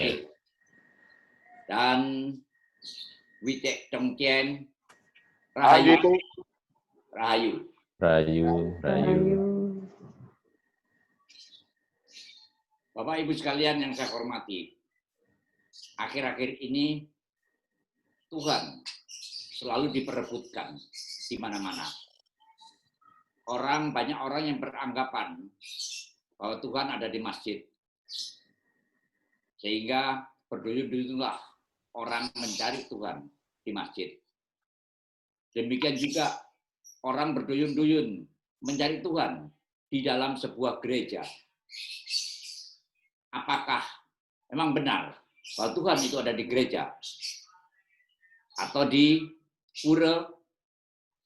Oke. Dan Witek Tongkien Rahayu. Rahayu. Rahayu, Rahayu. Bapak Ibu sekalian yang saya hormati, akhir-akhir ini Tuhan selalu diperebutkan di mana-mana. Banyak orang yang beranggapan bahwa Tuhan ada di masjid. Sehingga berduyun-duyunlah orang mencari Tuhan di masjid. Demikian juga orang berduyun-duyun mencari Tuhan di dalam sebuah gereja. Apakah memang benar bahwa Tuhan itu ada di gereja? Atau di pura,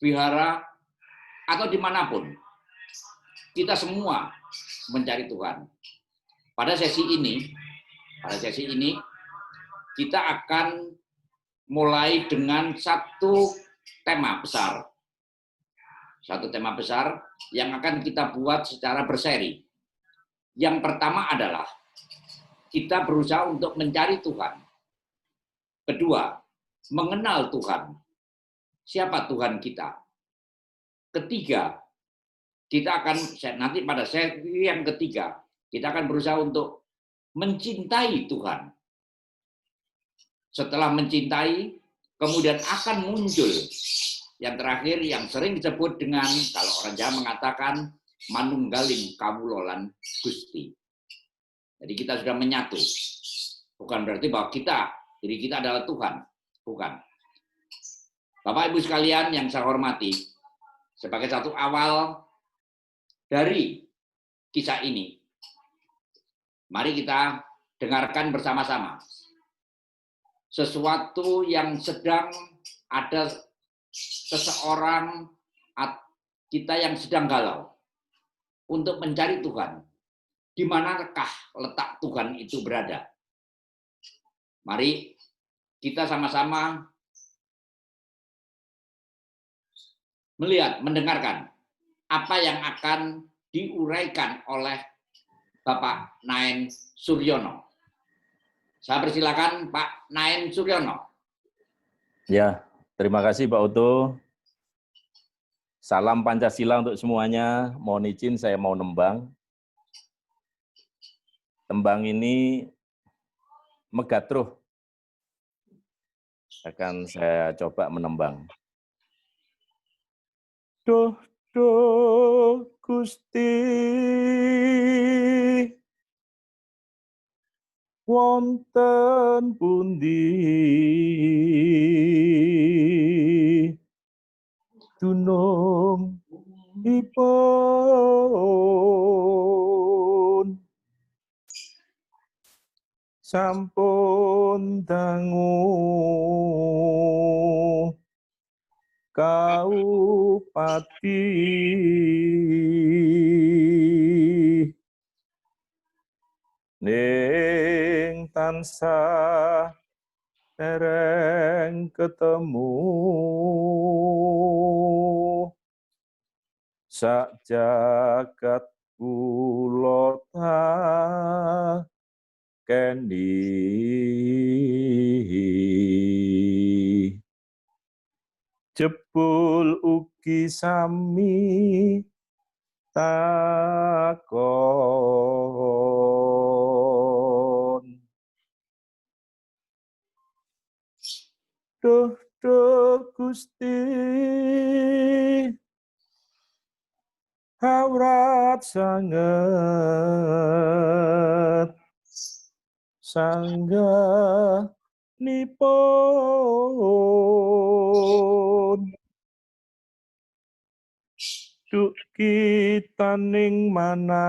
vihara, atau dimanapun? Kita semua mencari Tuhan. Pada sesi ini kita akan mulai dengan satu tema besar. Satu tema besar yang akan kita buat secara berseri. Yang pertama adalah kita berusaha untuk mencari Tuhan. Kedua, mengenal Tuhan. Siapa Tuhan kita? Ketiga, kita akan nanti pada sesi yang ketiga, kita akan berusaha untuk mencintai Tuhan. Setelah mencintai, kemudian akan muncul yang terakhir yang sering disebut dengan, kalau orang Jawa mengatakan, manunggaling kawulolan Gusti. Jadi kita sudah menyatu. Bukan berarti bahwa diri kita adalah Tuhan. Bukan. Bapak Ibu sekalian yang saya hormati, sebagai satu awal dari kisah ini, mari kita dengarkan bersama-sama sesuatu yang sedang ada seseorang kita yang sedang galau untuk mencari Tuhan. Di manakah letak Tuhan itu berada? Mari kita sama-sama melihat, mendengarkan apa yang akan diuraikan oleh Bapak Naen Suryono. Saya persilakan Pak Naen Suryono. Ya, terima kasih Pak Uto. Salam Pancasila untuk semuanya. Mohon izin saya mau nembang. Tembang ini megatruh. Akan saya coba menembang. Doh doh Gusti wonten pundi dunung ipun sampun dangu kaupati ning tansah dereng ketemu sak jagat kula kendi jebul ugi sami takon duh duh Gusti awrat sanget sangga nipun duk kita ning mana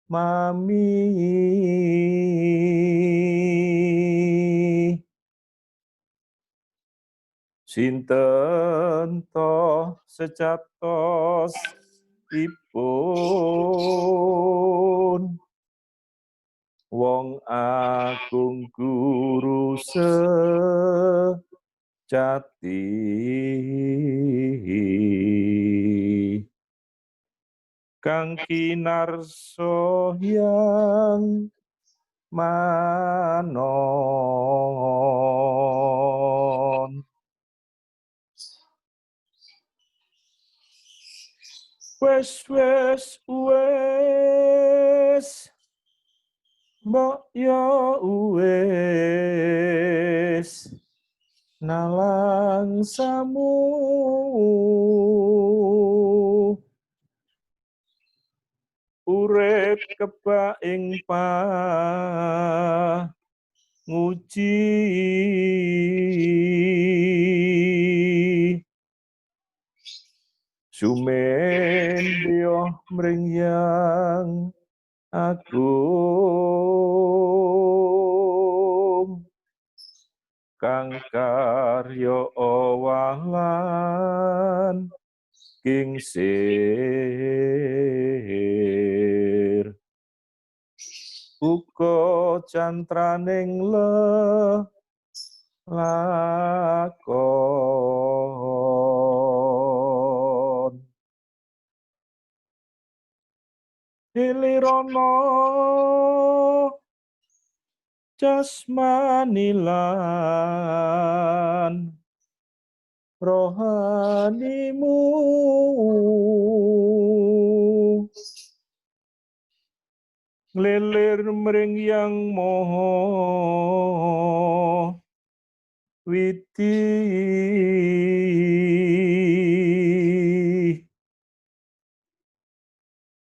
mami sinten toh sejatos ipun wong agung guru sejati kang kinarso yang manon. Wes mbok yo wes nalang samu urip kebak ing nguji sumendyo mringyang agung kang karya awalan kingsir uga cantraning lakon ilirana jasmani lan rohanimu ngelilir mringyang moho witi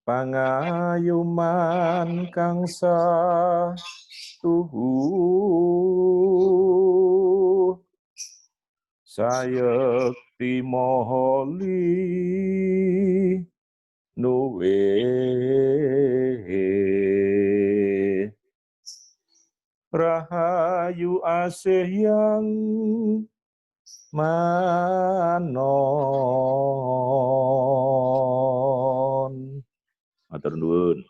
pangayuman kang tuhu sayekti moholi nuwe rahayu asih yang manon. Matur nuwun.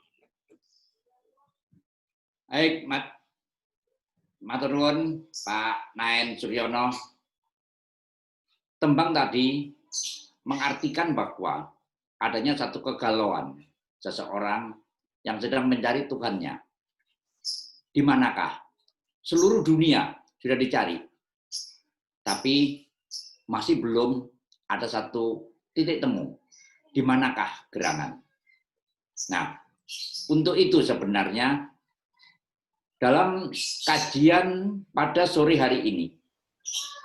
Baik, matur nuwun Pak Naen Suryono. Tembang tadi mengartikan bahwa adanya satu kegalauan seseorang yang sedang mencari Tuhannya. Di manakah? Seluruh dunia sudah dicari, tapi masih belum ada satu titik temu. Di manakah gerangan? Nah, untuk itu sebenarnya dalam kajian pada sore hari ini,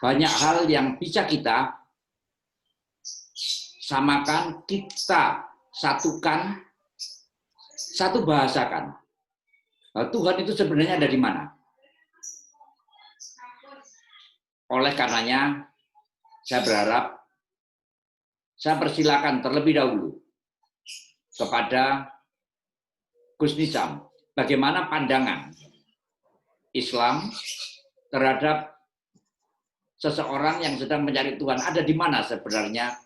banyak hal yang bisa kita samakan, kita satukan, satu bahasakan. Tuhan itu sebenarnya ada di mana? Oleh karenanya, saya berharap, saya persilakan terlebih dahulu kepada Gus Nizam, bagaimana pandangan Islam terhadap seseorang yang sedang mencari Tuhan. Ada di mana sebenarnya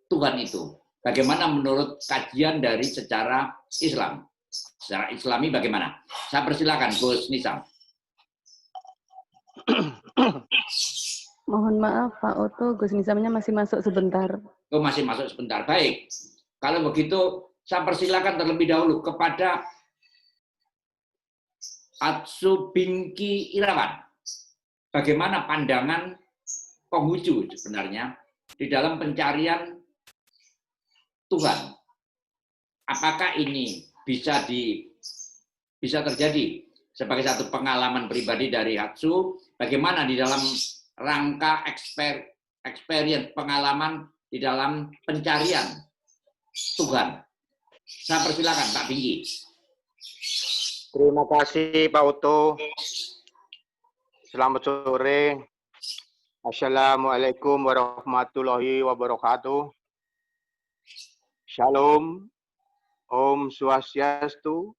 Tuhan itu? Bagaimana menurut kajian dari secara Islam? Secara Islami bagaimana? Saya persilakan Gus Nizam. Mohon maaf Pak Oto, Gus Nizamnya masih masuk sebentar. Oh, masih masuk sebentar. Baik. Kalau begitu, saya persilakan terlebih dahulu kepada Atsubingki Irawan. Bagaimana pandangan Konghucu sebenarnya di dalam pencarian Tuhan? Apakah ini bisa terjadi sebagai satu pengalaman pribadi dari Atsu? Bagaimana di dalam rangka experience pengalaman di dalam pencarian Tuhan? Saya persilakan Pak Bingki. Terima kasih Pak Oto. Selamat sore. Assalamualaikum warahmatullahi wabarakatuh. Shalom. Om Swastiastu.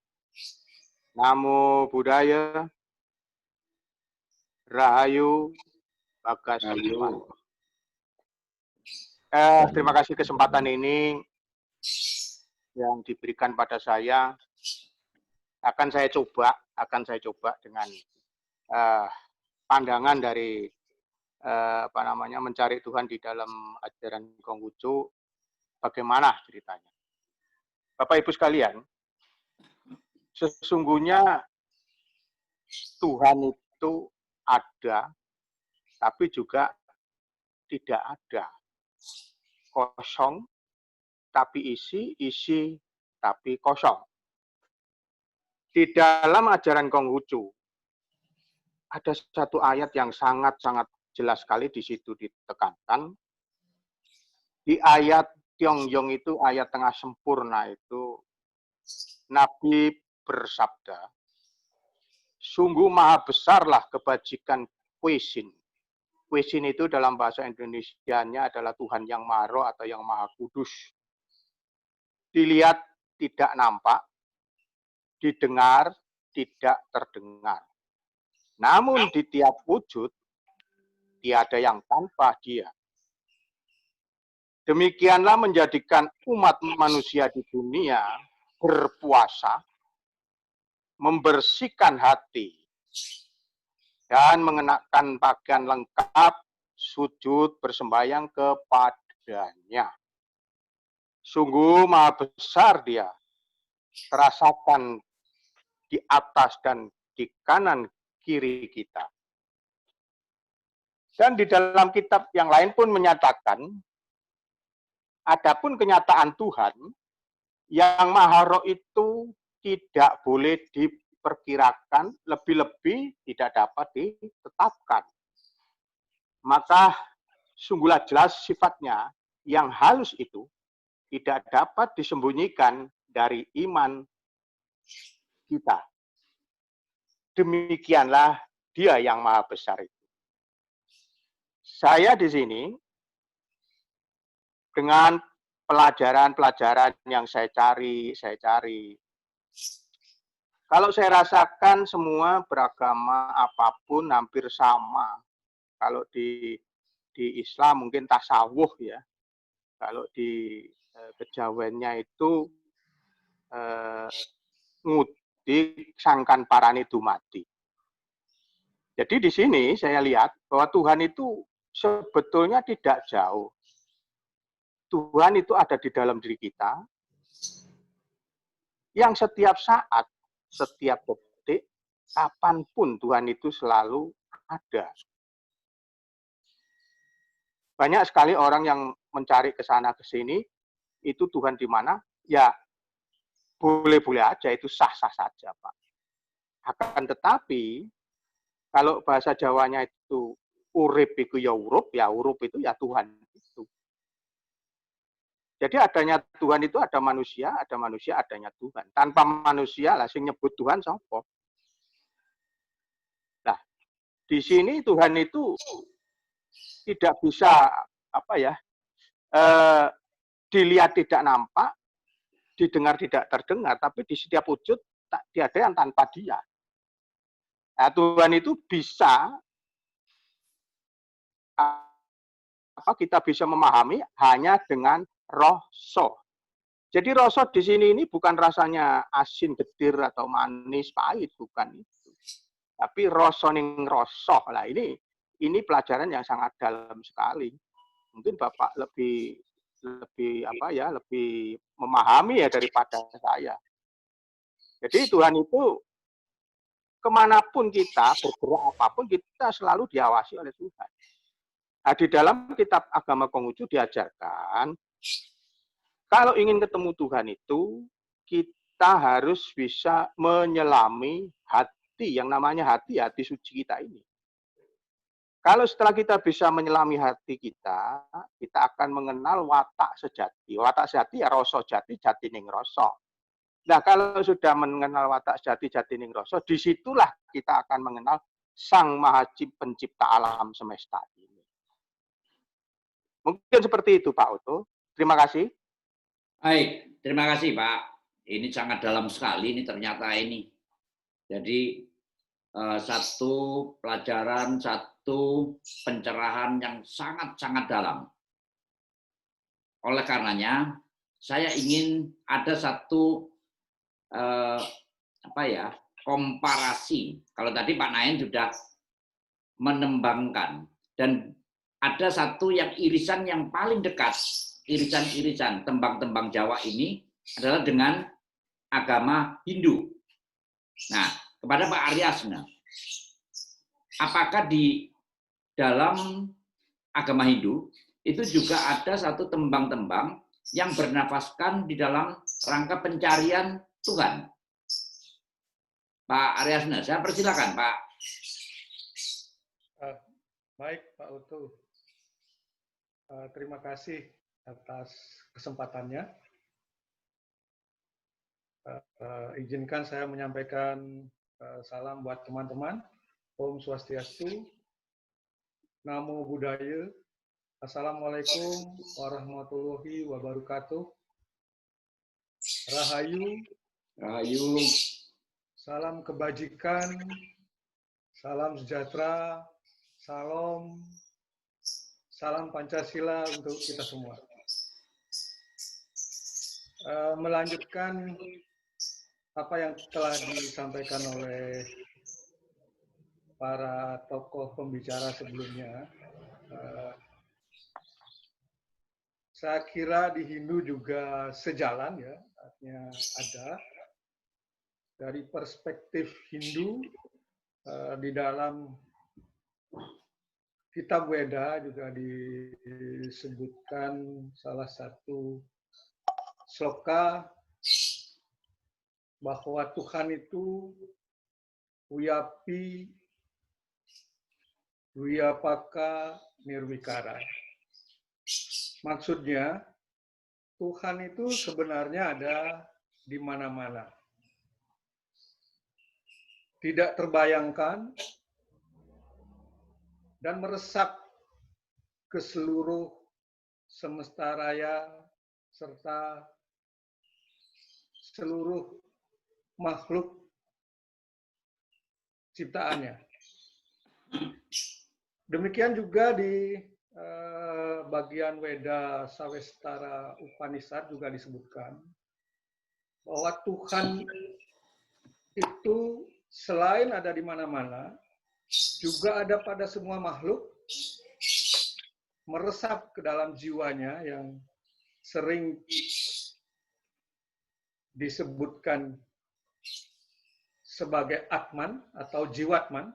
Namo Buddhaya. Rahayu. Bagaskantun. Terima kasih kesempatan ini yang diberikan pada saya. Akan saya coba dengan pandangan dari mencari Tuhan di dalam ajaran Konghucu, bagaimana ceritanya. Bapak Ibu sekalian, sesungguhnya Tuhan itu ada, tapi juga tidak ada. Kosong, tapi isi, isi, tapi kosong. Di dalam ajaran Konghucu, ada satu ayat yang sangat-sangat jelas sekali di situ ditekankan. Di ayat Tiongyong itu, ayat tengah sempurna itu, Nabi bersabda, sungguh maha besarlah kebajikan Kuisin. Kuisin itu dalam bahasa Indonesianya adalah Tuhan yang Maha Roh atau yang Maha Kudus. Dilihat tidak nampak, didengar tidak terdengar. Namun di tiap wujud, tiada yang tanpa dia. Demikianlah menjadikan umat manusia di dunia berpuasa, membersihkan hati, dan mengenakan pakaian lengkap, sujud bersembahyang kepadanya. Sungguh maha besar dia, terasakan di atas dan di kanan kiri kita. Dan di dalam kitab yang lain pun menyatakan, adapun kenyataan Tuhan, yang Maha Roh itu tidak boleh diperkirakan, lebih-lebih tidak dapat ditetapkan. Maka sungguhlah jelas sifatnya yang halus itu tidak dapat disembunyikan dari iman kita. Demikianlah dia yang maha besar itu. Saya di sini dengan pelajaran-pelajaran yang saya cari. Kalau saya rasakan semua beragama apapun hampir sama. Kalau di Islam mungkin tasawuf ya. Kalau di kejawennya itu ngudik sangkan parani dumati. Jadi di sini saya lihat bahwa Tuhan itu sebetulnya tidak jauh. Tuhan itu ada di dalam diri kita, yang setiap saat, setiap detik, kapanpun Tuhan itu selalu ada. Banyak sekali orang yang mencari ke sana ke sini, itu Tuhan di mana? Ya, boleh-boleh aja, itu sah-sah saja, Pak. Akan tetapi, kalau bahasa Jawanya itu urip itu ya urup itu ya Tuhan itu. Jadi adanya Tuhan itu ada manusia adanya Tuhan. Tanpa manusia lah sing nyebut Tuhan sapa. Nah, di sini Tuhan itu tidak bisa dilihat tidak nampak, didengar tidak terdengar, tapi di setiap wujud tiada yang tanpa dia. Nah, Tuhan itu bisa kita bisa memahami hanya dengan rasa. Jadi rasa di sini ini bukan rasanya asin, getir atau manis, pahit, bukan itu. Tapi rasa ning rasa. Lah ini pelajaran yang sangat dalam sekali. Mungkin Bapak lebih memahami ya daripada saya. Jadi Tuhan itu kemanapun kita bergerak apapun kita selalu diawasi oleh Tuhan. Nah, di dalam kitab agama Konghucu diajarkan kalau ingin ketemu Tuhan itu kita harus bisa menyelami hati yang namanya hati suci kita ini. Kalau setelah kita bisa menyelami hati kita akan mengenal watak sejati. Watak sejati ya rasa jati, jati ning rasa. Nah, kalau sudah mengenal watak sejati, jati ning rasa, disitulah kita akan mengenal Sang Maha Pencipta alam semesta ini. Mungkin seperti itu Pak Oto. Terima kasih. Baik, terima kasih Pak. Ini sangat dalam sekali ini ternyata ini. Jadi satu pelajaran, satu pencerahan yang sangat-sangat dalam. Oleh karenanya, saya ingin ada satu komparasi. Kalau tadi Pak Nain sudah menembangkan dan ada satu yang irisan yang paling dekat, irisan-irisan tembang-tembang Jawa ini adalah dengan agama Hindu. Nah, kepada Pak Aryasna, apakah di dalam agama Hindu itu juga ada satu tembang-tembang yang bernafaskan di dalam rangka pencarian Tuhan? Pak Aryasna, saya persilakan, Pak. Baik, Pak Utu. Terima kasih atas kesempatannya. Izinkan saya menyampaikan salam buat teman-teman. Om Swastiastu, Namo Buddhaya, Assalamualaikum warahmatullahi wabarakatuh. Rahayu, Rahayu, salam kebajikan, salam sejahtera, salam Pancasila untuk kita semua. Melanjutkan apa yang telah disampaikan oleh para tokoh pembicara sebelumnya, saya kira di Hindu juga sejalan ya, artinya ada. Dari perspektif Hindu, di dalam kitab Weda juga disebutkan salah satu sloka bahwa Tuhan itu Wiyapi, Wiyapaka, Nirwikara. Maksudnya, Tuhan itu sebenarnya ada di mana-mana. Tidak terbayangkan dan meresap ke seluruh semesta raya serta seluruh makhluk ciptaannya. Demikian juga di bagian Weda Savestara Upanishad juga disebutkan bahwa Tuhan itu selain ada di mana-mana, juga ada pada semua makhluk, meresap ke dalam jiwanya yang sering disebutkan sebagai Atman atau Jiwatman,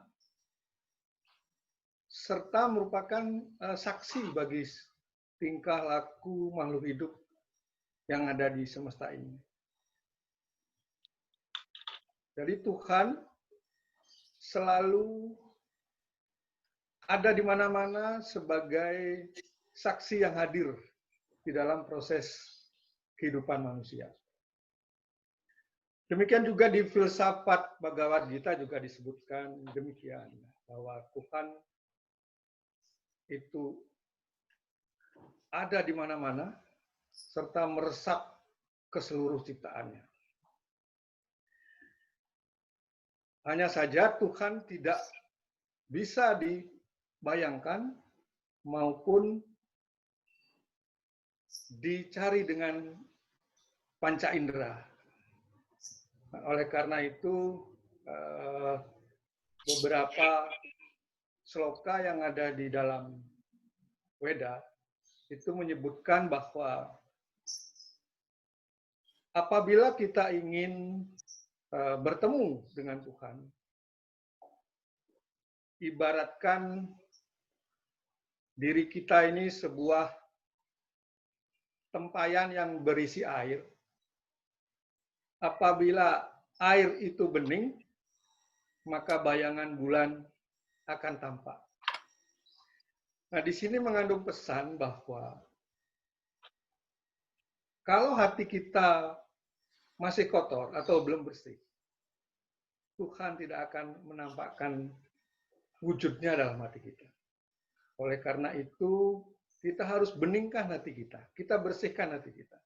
serta merupakan saksi bagi tingkah laku makhluk hidup yang ada di semesta ini. Jadi Tuhan selalu ada di mana-mana sebagai saksi yang hadir di dalam proses kehidupan manusia. Demikian juga di filsafat Bhagavad Gita juga disebutkan demikian, bahwa Tuhan itu ada di mana-mana serta meresap ke seluruh ciptaannya. Hanya saja Tuhan tidak bisa dibayangkan maupun dicari dengan panca indera. Oleh karena itu, beberapa sloka yang ada di dalam Weda itu menyebutkan bahwa apabila kita ingin bertemu dengan Tuhan, ibaratkan diri kita ini sebuah tempayan yang berisi air. Apabila air itu bening, maka bayangan bulan akan tampak. Nah, di sini mengandung pesan bahwa kalau hati kita masih kotor atau belum bersih, Tuhan tidak akan menampakkan wujudnya dalam hati kita. Oleh karena itu, kita harus beningkan hati kita. Kita bersihkan hati kita.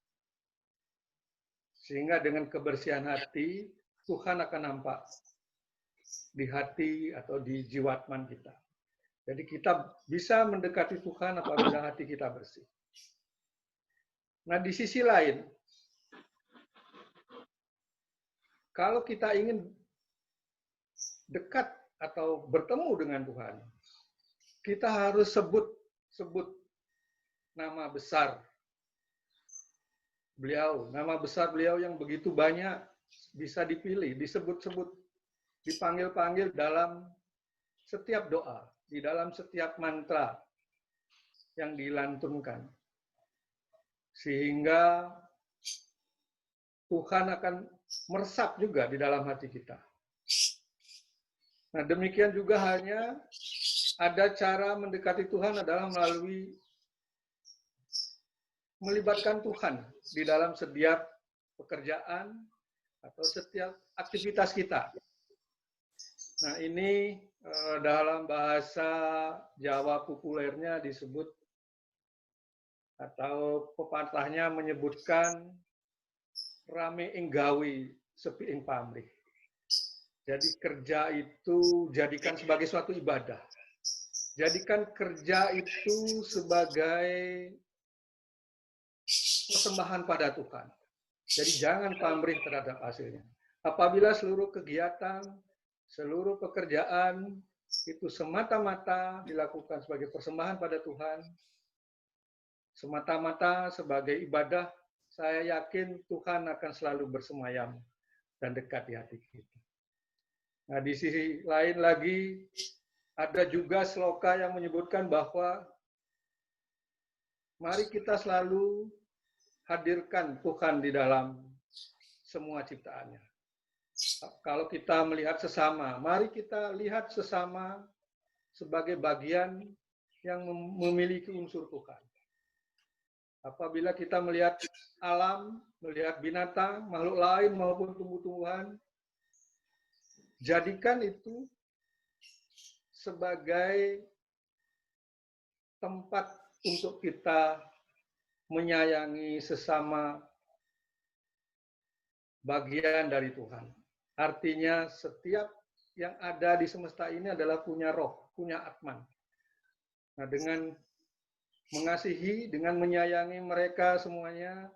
Sehingga dengan kebersihan hati, Tuhan akan nampak di hati atau di jiwatman kita. Jadi kita bisa mendekati Tuhan apabila hati kita bersih. Nah, di sisi lain, kalau kita ingin dekat atau bertemu dengan Tuhan, kita harus sebut nama besar beliau, nama besar beliau yang begitu banyak bisa dipilih, disebut-sebut. dipanggil-panggil dalam setiap doa, di dalam setiap mantra yang dilantunkan. Sehingga Tuhan akan meresap juga di dalam hati kita. Nah, demikian juga hanya ada cara mendekati Tuhan adalah melalui melibatkan Tuhan di dalam setiap pekerjaan atau setiap aktivitas kita. Nah, ini dalam bahasa Jawa populernya disebut atau pepatahnya menyebutkan rame ing gawi sepi ing pamrih. Jadi kerja itu jadikan sebagai suatu ibadah. Jadikan kerja itu sebagai persembahan pada Tuhan. Jadi jangan pamrih terhadap hasilnya. Apabila seluruh kegiatan, seluruh pekerjaan itu semata-mata dilakukan sebagai persembahan pada Tuhan, semata-mata sebagai ibadah, saya yakin Tuhan akan selalu bersemayam dan dekat di hati kita. Nah, di sisi lain lagi, ada juga sloka yang menyebutkan bahwa mari kita selalu hadirkan Tuhan di dalam semua ciptaannya. Kalau kita melihat sesama, mari kita lihat sesama sebagai bagian yang memiliki unsur Tuhan. Apabila kita melihat alam, melihat binatang, makhluk lain maupun tumbuh-tumbuhan, jadikan itu sebagai tempat untuk kita menyayangi sesama bagian dari Tuhan. Artinya setiap yang ada di semesta ini adalah punya roh, punya atman. Nah, dengan mengasihi, dengan menyayangi mereka semuanya,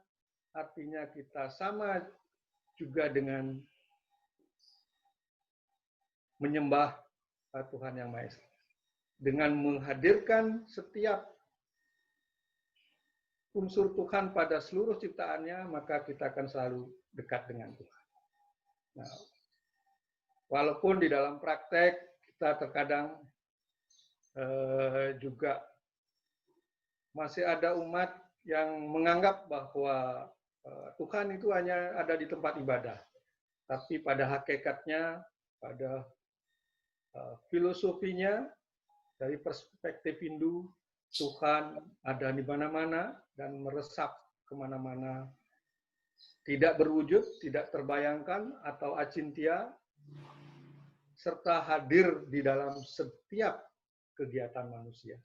artinya kita sama juga dengan menyembah Tuhan Yang Maha Esa. Dengan menghadirkan setiap unsur Tuhan pada seluruh ciptaannya, maka kita akan selalu dekat dengan Tuhan. Nah, walaupun di dalam praktek kita terkadang juga masih ada umat yang menganggap bahwa Tuhan itu hanya ada di tempat ibadah. Tapi pada hakikatnya, pada filosofinya, dari perspektif Hindu, Tuhan ada di mana-mana dan meresap kemana-mana. Tidak berwujud, tidak terbayangkan atau acintya, serta hadir di dalam setiap kegiatan manusia.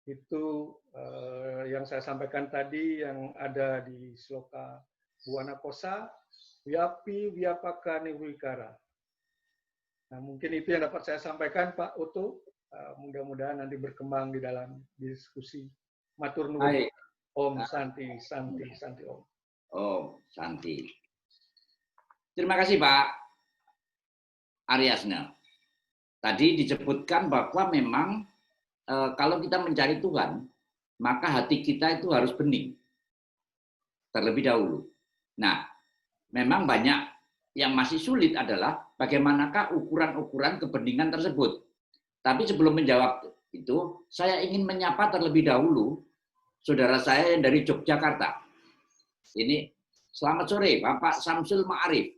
Itu yang saya sampaikan tadi, yang ada di sloka Buana Kosa, Wiapi Wiapaka Niwikara. Nah, mungkin itu yang dapat saya sampaikan, Pak Oto. Mudah-mudahan nanti berkembang di dalam diskusi. Matur nuwun. Om Santi, Santi, Santi Om. Om Santi. Terima kasih Pak Aryasna. Tadi disebutkan bahwa memang kalau kita mencari Tuhan, maka hati kita itu harus bening terlebih dahulu. Nah, memang banyak yang masih sulit adalah bagaimanakah ukuran-ukuran kebeningan tersebut. Tapi sebelum menjawab itu, saya ingin menyapa terlebih dahulu saudara saya yang dari Yogyakarta. Ini selamat sore, Bapak Samsul Ma'arif.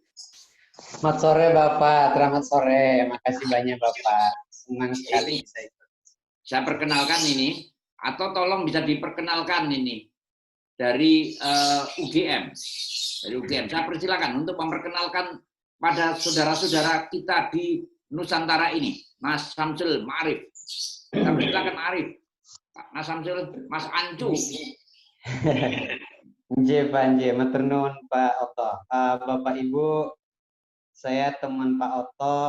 Selamat sore Bapak, selamat sore. Makasih banyak Bapak. Senang sekali bisa ikut. Saya perkenalkan ini, atau tolong bisa diperkenalkan ini dari UGM. Dari UGM. Saya persilakan untuk memperkenalkan pada saudara-saudara kita di Nusantara ini, Mas Samsul Ma'arif. Kita persilakan Ma'arif. Mas Samsul, Mas Ancu. Nje Pak Nje, matur nuwun Pak Oto. Bapak Ibu, saya teman Pak Oto,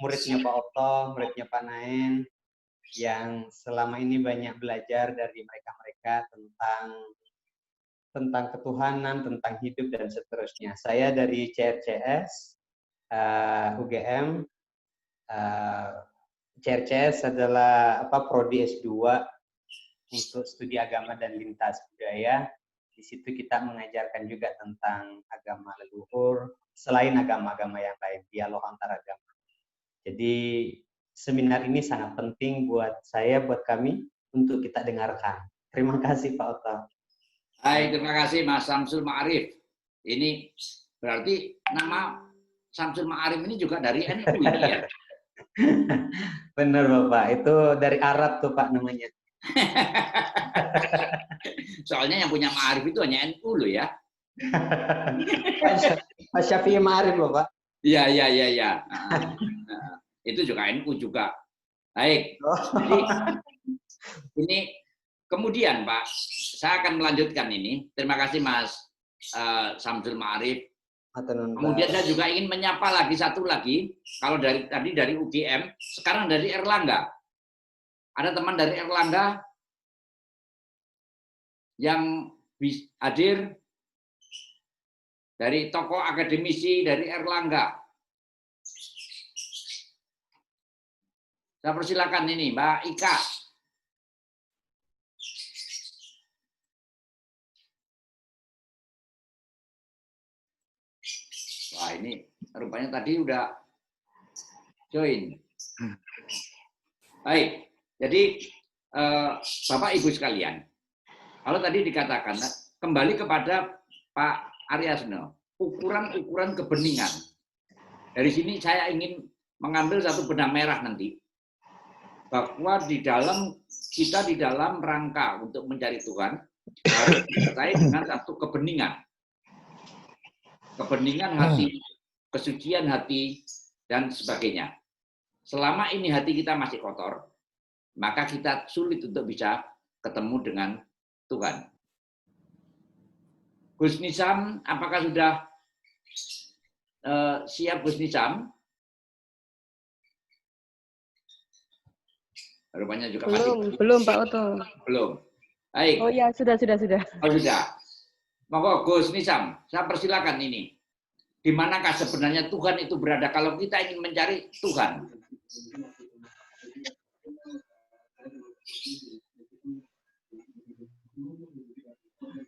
muridnya Pak Oto, muridnya Pak Naen, yang selama ini banyak belajar dari mereka-mereka tentang ketuhanan, tentang hidup dan seterusnya. Saya dari CRCS UGM. CRCS adalah prodi S2 untuk studi agama dan lintas budaya. Di situ kita mengajarkan juga tentang agama leluhur, selain agama-agama yang lain, dialog antar agama. Jadi seminar ini sangat penting buat saya, buat kami untuk kita dengarkan. Terima kasih Pak Oto. Hai, terima kasih Mas Samsul Ma'arif. Ini berarti nama Samsul Ma'arif ini juga dari NU ini ya? Benar Bapak, itu dari Arab tuh Pak namanya. Soalnya yang punya Ma'arif itu hanya NU loh ya. Pak Syafi'i Ma'arif Bapak. Iya, iya, iya, iya. Itu juga NU juga. Baik. Jadi ini kemudian Pak, saya akan melanjutkan ini. Terima kasih Mas Samsul Ma'arif. Kemudian saya juga ingin menyapa lagi satu lagi. Kalau dari tadi dari UGM, sekarang dari Erlangga. Ada teman dari Erlangga yang hadir dari tokoh akademisi dari Erlangga. Saya persilakan ini Mbak Ika. Wah ini rupanya tadi udah join. Baik, jadi Bapak Ibu sekalian, kalau tadi dikatakan kembali kepada Pak Aryasno, ukuran-ukuran kebeningan. Dari sini saya ingin mengambil satu benang merah nanti, bahwa kita di dalam rangka untuk mencari Tuhan harus disertai dengan satu kebeningan. Kebeningan hati, kesucian hati, dan sebagainya. Selama ini hati kita masih kotor, maka kita sulit untuk bisa ketemu dengan Tuhan. Gus Nizam, apakah sudah siap Gus Nizam? Rupanya juga belum Pak Oto. Belum. Baik. Oh ya, sudah. Oh sudah. Monggo Gus Nizam, saya persilakan ini. Di manakah sebenarnya Tuhan itu berada kalau kita ingin mencari Tuhan?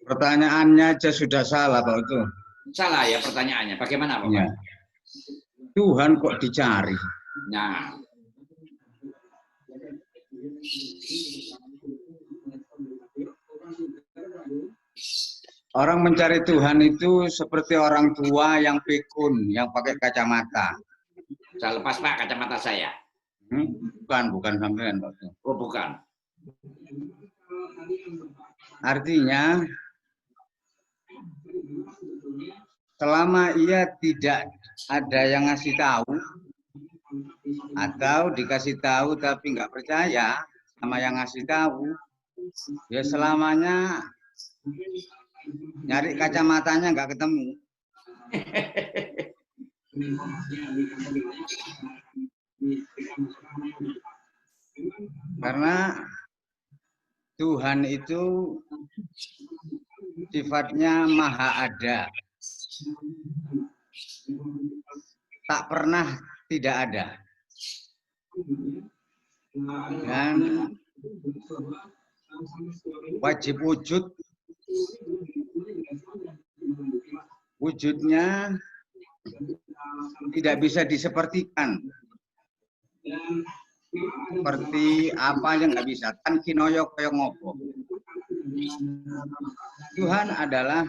Pertanyaannya aja sudah salah Pak itu. Salah ya pertanyaannya. Bagaimana Pak? Ya. Tuhan kok dicari? Nah. Orang mencari Tuhan itu seperti orang tua yang pikun, yang pakai kacamata. Saya lepas Pak kacamata saya. Bukan sampean Pak. Oh bukan. Artinya selama ia tidak ada yang ngasih tahu atau dikasih tahu tapi nggak percaya sama yang ngasih tahu, ya selamanya nyari kacamatanya nggak ketemu. Karena Tuhan itu sifatnya maha ada. Tak pernah tidak ada. Dan wajib wujud. Wujudnya tidak bisa disepertikan. Seperti apa yang nggak bisa. Kan kinoyo koyo ngopo. Tuhan adalah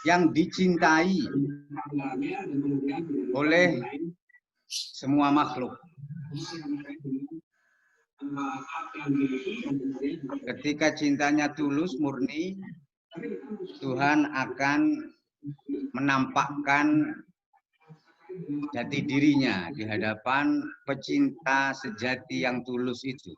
yang dicintai oleh semua makhluk. Ketika cintanya tulus, murni, Tuhan akan menampakkan jati dirinya di hadapan pecinta sejati yang tulus itu.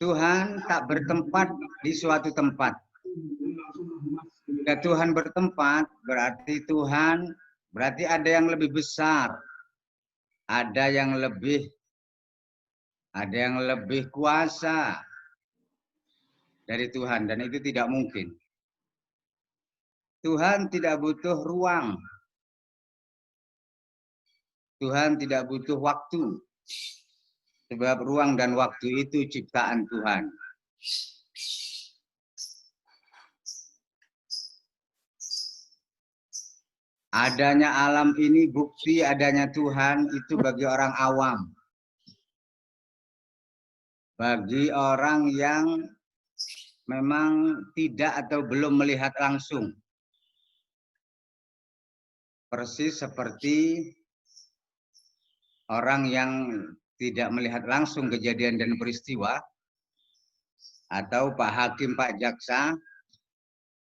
Tuhan tak bertempat di suatu tempat. Jika Tuhan bertempat, berarti ada yang lebih besar, ada yang lebih kuasa dari Tuhan, dan itu tidak mungkin. Tuhan tidak butuh ruang. Tuhan tidak butuh waktu. Sebab ruang dan waktu itu ciptaan Tuhan. Adanya alam ini bukti adanya Tuhan itu bagi orang awam. Bagi orang yang memang tidak atau belum melihat langsung. Persis seperti orang yang tidak melihat langsung kejadian dan peristiwa, atau Pak Hakim, Pak Jaksa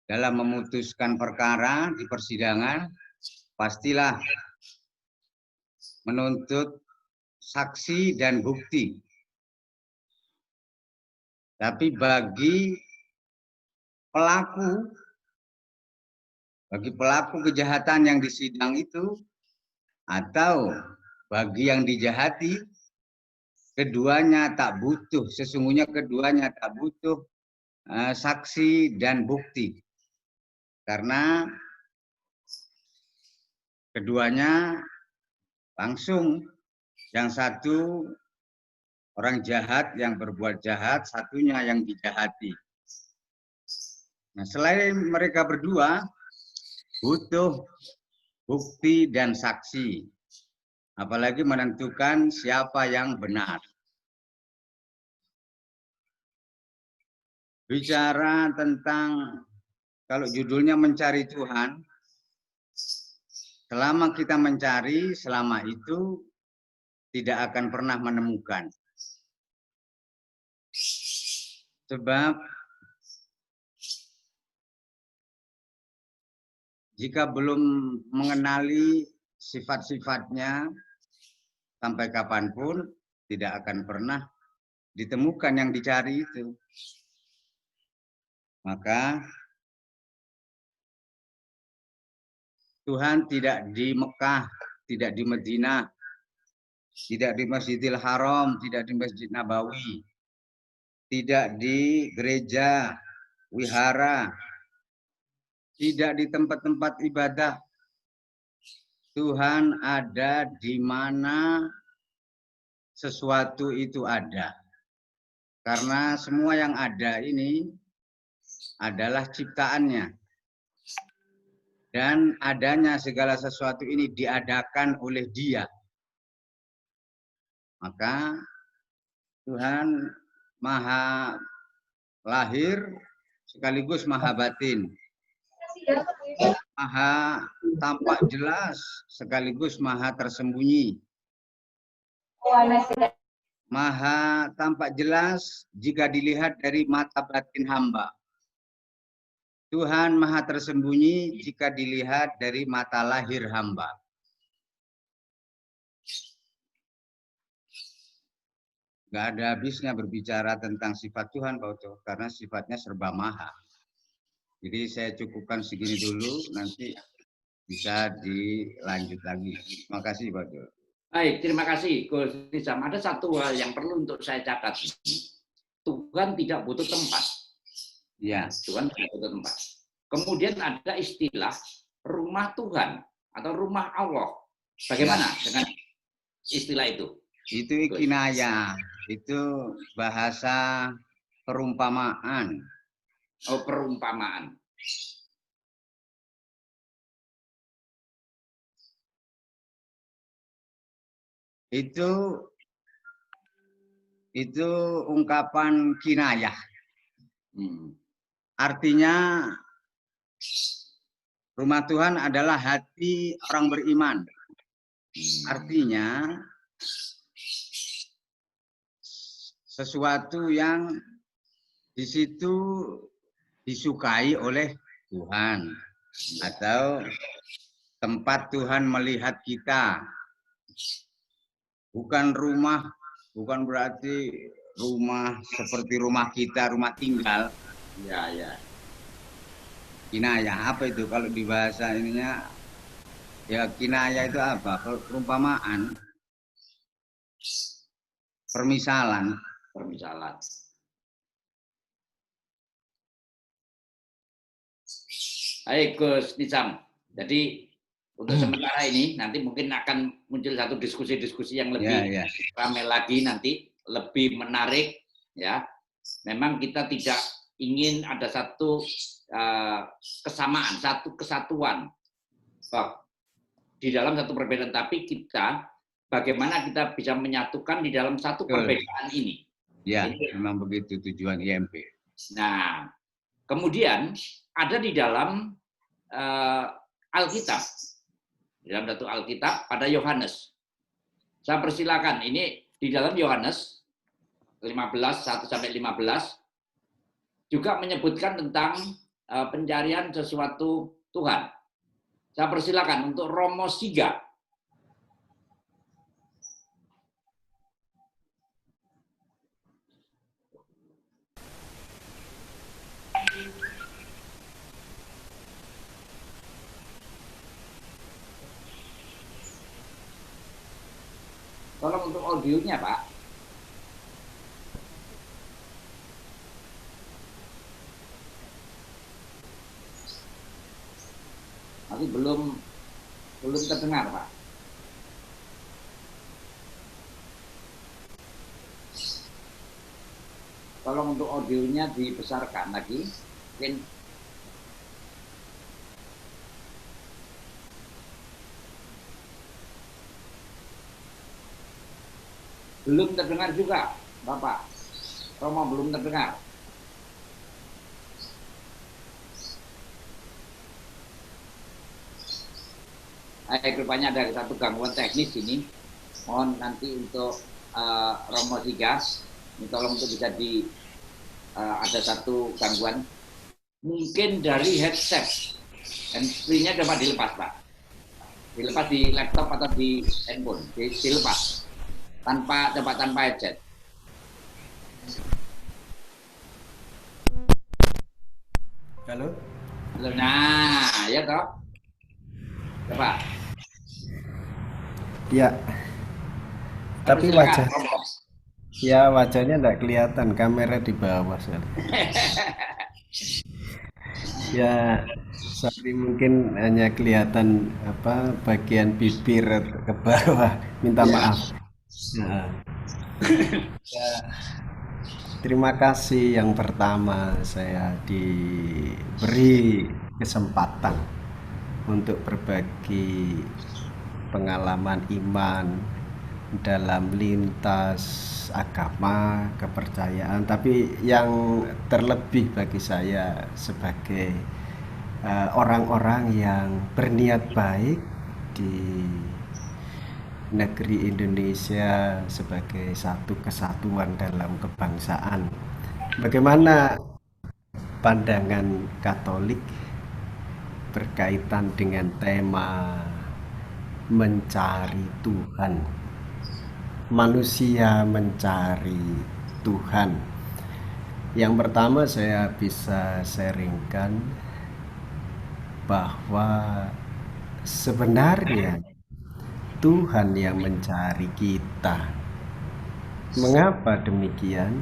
dalam memutuskan perkara di persidangan, pastilah menuntut saksi dan bukti. Tapi bagi pelaku kejahatan yang disidang itu, atau bagi yang dijahati, keduanya tak butuh, sesungguhnya keduanya tak butuh saksi dan bukti. Karena keduanya langsung, yang satu orang jahat yang berbuat jahat, satunya yang dijahati. Nah, selain mereka berdua butuh bukti dan saksi, apalagi menentukan siapa yang benar. Bicara tentang, kalau judulnya mencari Tuhan, selama kita mencari, selama itu tidak akan pernah menemukan. Sebab jika belum mengenali sifat-sifatnya, sampai kapanpun tidak akan pernah ditemukan yang dicari itu. Maka Tuhan tidak di Mekah, tidak di Madinah, tidak di Masjidil Haram, tidak di Masjid Nabawi, tidak di gereja, wihara, tidak di tempat-tempat ibadah. Tuhan ada di mana sesuatu itu ada. Karena semua yang ada ini adalah ciptaannya. Dan adanya segala sesuatu ini diadakan oleh Dia. Maka Tuhan maha lahir sekaligus maha batin. Maha tampak jelas sekaligus maha tersembunyi. Maha tampak jelas jika dilihat dari mata batin hamba. Tuhan maha tersembunyi jika dilihat dari mata lahir hamba. Nggak ada habisnya berbicara tentang sifat Tuhan, Pak Uto, karena sifatnya serba maha. Jadi saya cukupkan segini dulu, nanti bisa dilanjut lagi. Terima kasih, Pak Uto. Baik, terima kasih Gus Nizam. Ada satu hal yang perlu untuk saya catat. Tuhan tidak butuh tempat. Ya. Tuhan tidak butuh tempat. Kemudian ada istilah rumah Tuhan atau rumah Allah. Bagaimana dengan istilah itu? Itu kinaya, itu bahasa perumpamaan. Oh, perumpamaan. Itu ungkapan kinayah. Artinya rumah Tuhan adalah hati orang beriman. Artinya sesuatu yang di situ disukai oleh Tuhan, atau tempat Tuhan melihat kita. Bukan rumah, bukan berarti rumah seperti rumah kita, rumah tinggal. Ya, ya. Kinayah apa itu kalau di bahasa ininya? Ya, kinayah itu apa? Perumpamaan, permisalan. Permisalan. Baik, Gus Nizam. Jadi untuk sementara ini nanti mungkin akan muncul satu diskusi-diskusi yang lebih ramai lagi nanti, lebih menarik, ya. Memang kita tidak ingin ada satu kesamaan, satu kesatuan di dalam satu perbedaan, tapi kita bagaimana kita bisa menyatukan di dalam satu perbedaan ini. Ya, memang begitu tujuan IMP. Nah, kemudian ada di dalam Alkitab, di dalam satu Alkitab pada Yohanes. Saya persilakan, ini di dalam Yohanes 15, 1-15, juga menyebutkan tentang pencarian sesuatu Tuhan. Saya persilakan untuk Romo Siga. Tolong untuk audionya, Pak. Tapi belum terdengar, Pak. Tolong untuk audionya dibesarkan lagi. Mungkin belum terdengar juga, Bapak. Romo belum terdengar. Rupanya ada satu gangguan teknis ini. Mohon nanti untuk Romo Sigas, ini tolong untuk bisa ada satu gangguan. Mungkin dari headset. Hands-free-nya dapat dilepas, Pak. Dilepas di laptop atau di handphone. Dilepas. Tanpa headset. Halo? Nah, ya toh. Coba. Ya. Tapi wajahnya enggak kelihatan, kamera di bawah. Ya, sorry, mungkin hanya kelihatan bagian bibir ke bawah. Minta maaf. Ya. Terima kasih yang pertama saya diberi kesempatan untuk berbagi pengalaman iman dalam lintas agama, kepercayaan, tapi yang terlebih bagi saya sebagai orang-orang yang berniat baik di negeri Indonesia sebagai satu kesatuan dalam kebangsaan. Bagaimana pandangan Katolik berkaitan dengan tema mencari Tuhan, manusia mencari Tuhan? Yang pertama saya bisa sharingkan bahwa sebenarnya Tuhan yang mencari kita. Mengapa demikian?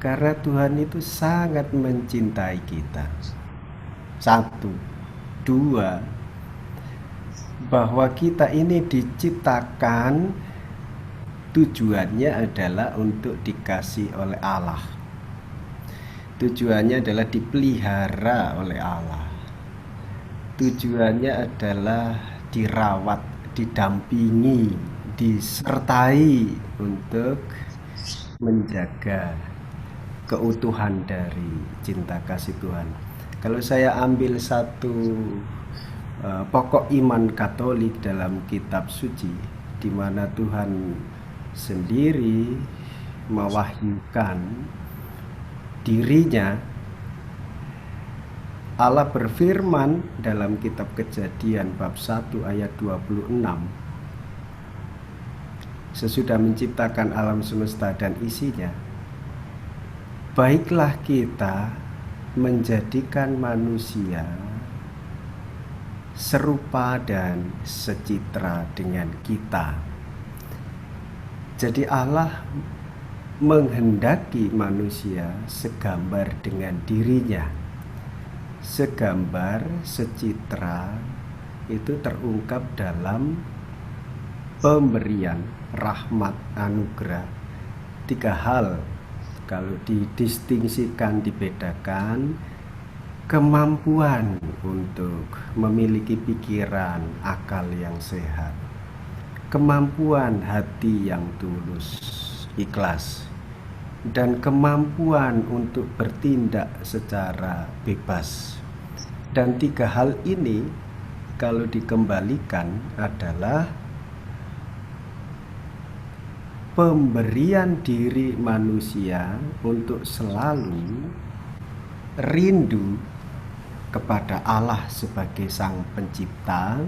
Karena Tuhan itu sangat mencintai kita. 1, 2, bahwa kita ini diciptakan tujuannya adalah untuk dikasih oleh Allah. Tujuannya adalah dipelihara oleh Allah. Tujuannya adalah dirawat, didampingi, disertai untuk menjaga keutuhan dari cinta kasih Tuhan. Kalau saya ambil satu pokok iman Katolik dalam kitab suci, di mana Tuhan sendiri mewahyukan dirinya, Allah berfirman dalam kitab Kejadian bab 1 ayat 26, sesudah menciptakan alam semesta dan isinya, baiklah kita menjadikan manusia serupa dan secitra dengan kita. Jadi Allah menghendaki manusia segambar dengan dirinya. Segambar, secitra itu terungkap dalam pemberian rahmat anugerah. 3 hal kalau didistingsikan, dibedakan, kemampuan untuk memiliki pikiran, akal yang sehat, kemampuan hati yang tulus, ikhlas, dan kemampuan untuk bertindak secara bebas. Dan tiga hal ini kalau dikembalikan adalah pemberian diri manusia untuk selalu rindu kepada Allah sebagai Sang Pencipta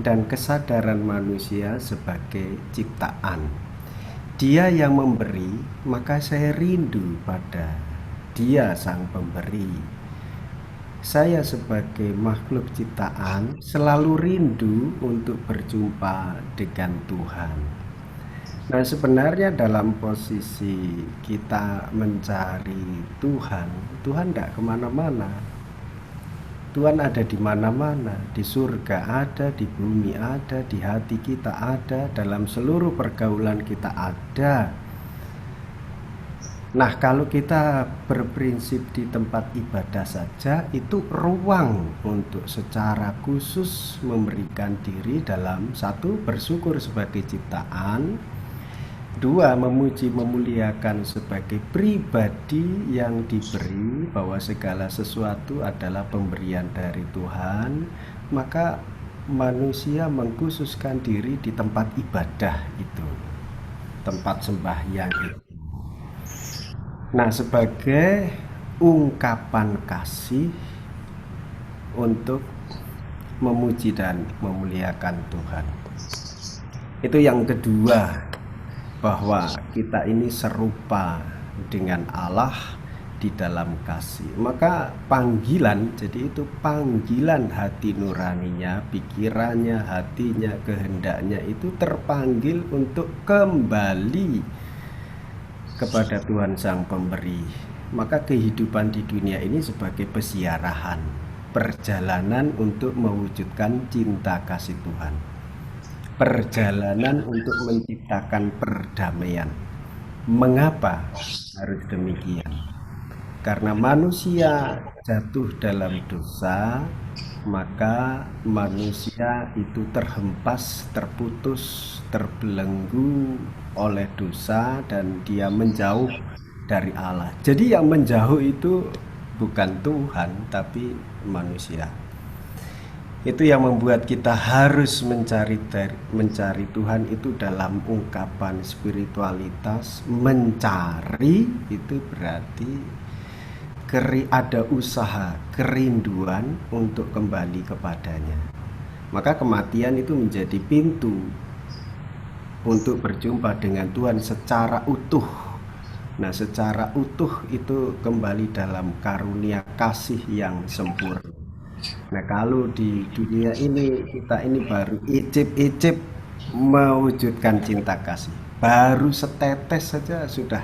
dan kesadaran manusia sebagai ciptaan. Dia yang memberi, maka saya rindu pada Dia Sang Pemberi. Saya sebagai makhluk ciptaan selalu rindu untuk berjumpa dengan Tuhan. Nah, sebenarnya dalam posisi kita mencari Tuhan, Tuhan tidak kemana-mana. Tuhan ada di mana-mana, di surga ada, di bumi ada, di hati kita ada, dalam seluruh pergaulan kita ada. Nah, kalau kita berprinsip di tempat ibadah saja, itu ruang untuk secara khusus memberikan diri dalam satu, bersyukur sebagai ciptaan, dua, memuji memuliakan sebagai pribadi yang diberi, bahwa segala sesuatu adalah pemberian dari Tuhan. Maka manusia mengkhususkan diri di tempat ibadah itu, tempat sembahyang itu. Nah, sebagai ungkapan kasih untuk memuji dan memuliakan Tuhan. Itu yang kedua, bahwa kita ini serupa dengan Allah di dalam kasih. Maka panggilan, jadi itu panggilan hati nuraninya, pikirannya, hatinya, kehendaknya itu terpanggil untuk kembali kepada Tuhan Sang Pemberi. Maka kehidupan di dunia ini sebagai pesiarahan, perjalanan untuk mewujudkan cinta kasih Tuhan, perjalanan untuk menciptakan perdamaian. Mengapa harus demikian? Karena manusia jatuh dalam dosa, maka manusia itu terhempas, terputus, terbelenggu oleh dosa, dan dia menjauh dari Allah. Jadi yang menjauh itu bukan Tuhan, tapi manusia. Itu yang membuat kita harus mencari Tuhan itu dalam ungkapan spiritualitas. Mencari itu berarti ada usaha, kerinduan untuk kembali kepadanya. Maka kematian itu menjadi pintu untuk berjumpa dengan Tuhan secara utuh. Nah, secara utuh itu kembali dalam karunia kasih yang sempurna. Nah, kalau di dunia ini kita ini baru icip-icip mewujudkan cinta kasih, baru setetes saja sudah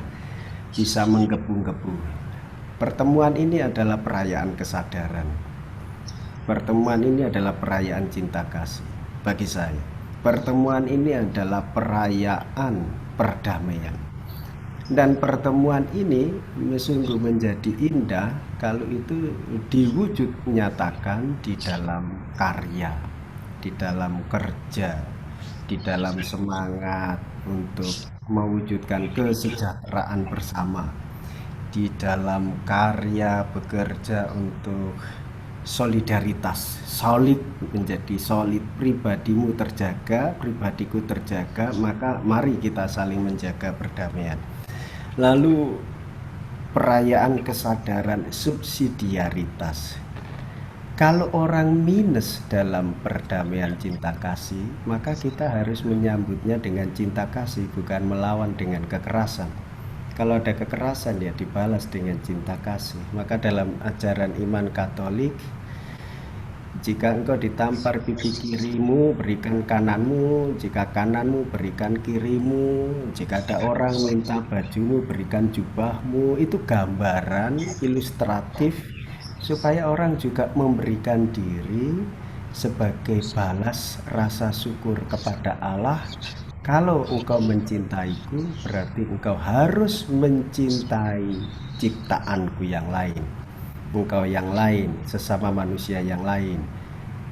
bisa menggebu-gebu. Pertemuan ini adalah perayaan kesadaran. Pertemuan ini adalah perayaan cinta kasih bagi saya. Pertemuan ini adalah perayaan perdamaian. Dan pertemuan ini sungguh menjadi indah kalau itu diwujud nyatakan di dalam karya, di dalam kerja, di dalam semangat untuk mewujudkan kesejahteraan bersama, di dalam karya bekerja untuk solidaritas, solid, menjadi solid, pribadimu terjaga, pribadiku terjaga, maka mari kita saling menjaga perdamaian. Lalu perayaan kesadaran subsidiaritas. Kalau orang minus dalam perdamaian cinta kasih, maka kita harus menyambutnya dengan cinta kasih, bukan melawan dengan kekerasan. Kalau ada kekerasan ya dibalas dengan cinta kasih. Maka dalam ajaran iman Katolik, jika engkau ditampar pipi kirimu, berikan kananmu. Jika kananmu, berikan kirimu. Jika ada orang minta bajumu, berikan jubahmu. Itu gambaran ilustratif supaya orang juga memberikan diri sebagai balas rasa syukur kepada Allah Kalau engkau mencintaiku, berarti engkau harus mencintai ciptaanku yang lain. Engkau yang lain, sesama manusia yang lain.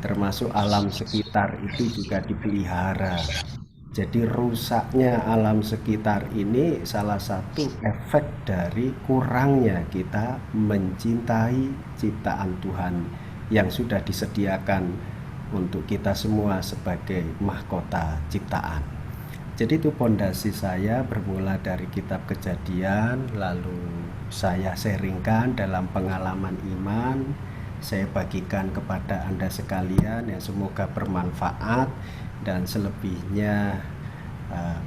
Termasuk alam sekitar itu juga dipelihara. Jadi rusaknya alam sekitar ini salah satu efek dari kurangnya kita mencintai ciptaan Tuhan yang sudah disediakan untuk kita semua sebagai mahkota ciptaan. Jadi itu pondasi saya bermula dari kitab Kejadian, lalu saya sharingkan dalam pengalaman iman, saya bagikan kepada Anda sekalian yang semoga bermanfaat, dan selebihnya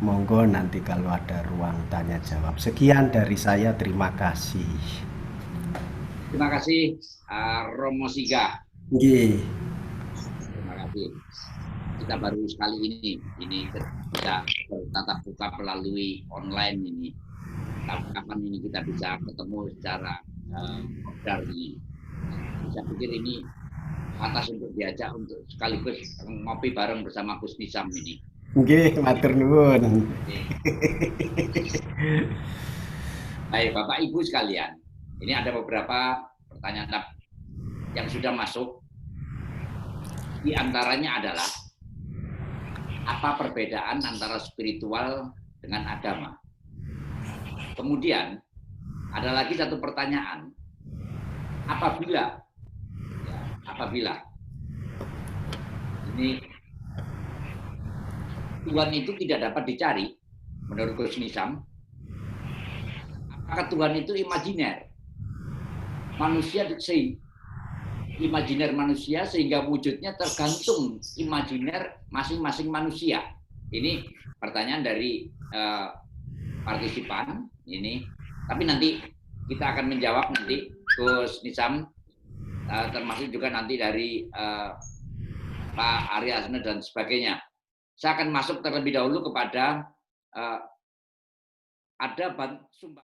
monggo nanti kalau ada ruang tanya jawab. Sekian dari saya, terima kasih. Terima kasih Romo Siga. Terima kasih. Kita baru sekali ini bisa bertatap muka melalui online ini. Kapan ini kita bisa ketemu secara dari. Saya pikir ini atas untuk diajak untuk sekaligus ngopi bareng bersama Gus Nizam ini. Nggih, matur nuwun. Baik, Bapak Ibu sekalian, ini ada beberapa pertanyaan yang sudah masuk. Di antaranya adalah apa perbedaan antara spiritual dengan agama? Kemudian ada lagi satu pertanyaan, apabila ini Tuhan itu tidak dapat dicari, menurut Gus Nizam, apakah Tuhan itu imajiner? Imajiner manusia sehingga wujudnya tergantung imajiner masing-masing manusia. Ini pertanyaan dari partisipan ini. Tapi nanti kita akan menjawab nanti Gus Nizam, termasuk juga nanti dari Pak Arya Asno dan sebagainya. Saya akan masuk terlebih dahulu kepada ada sumber.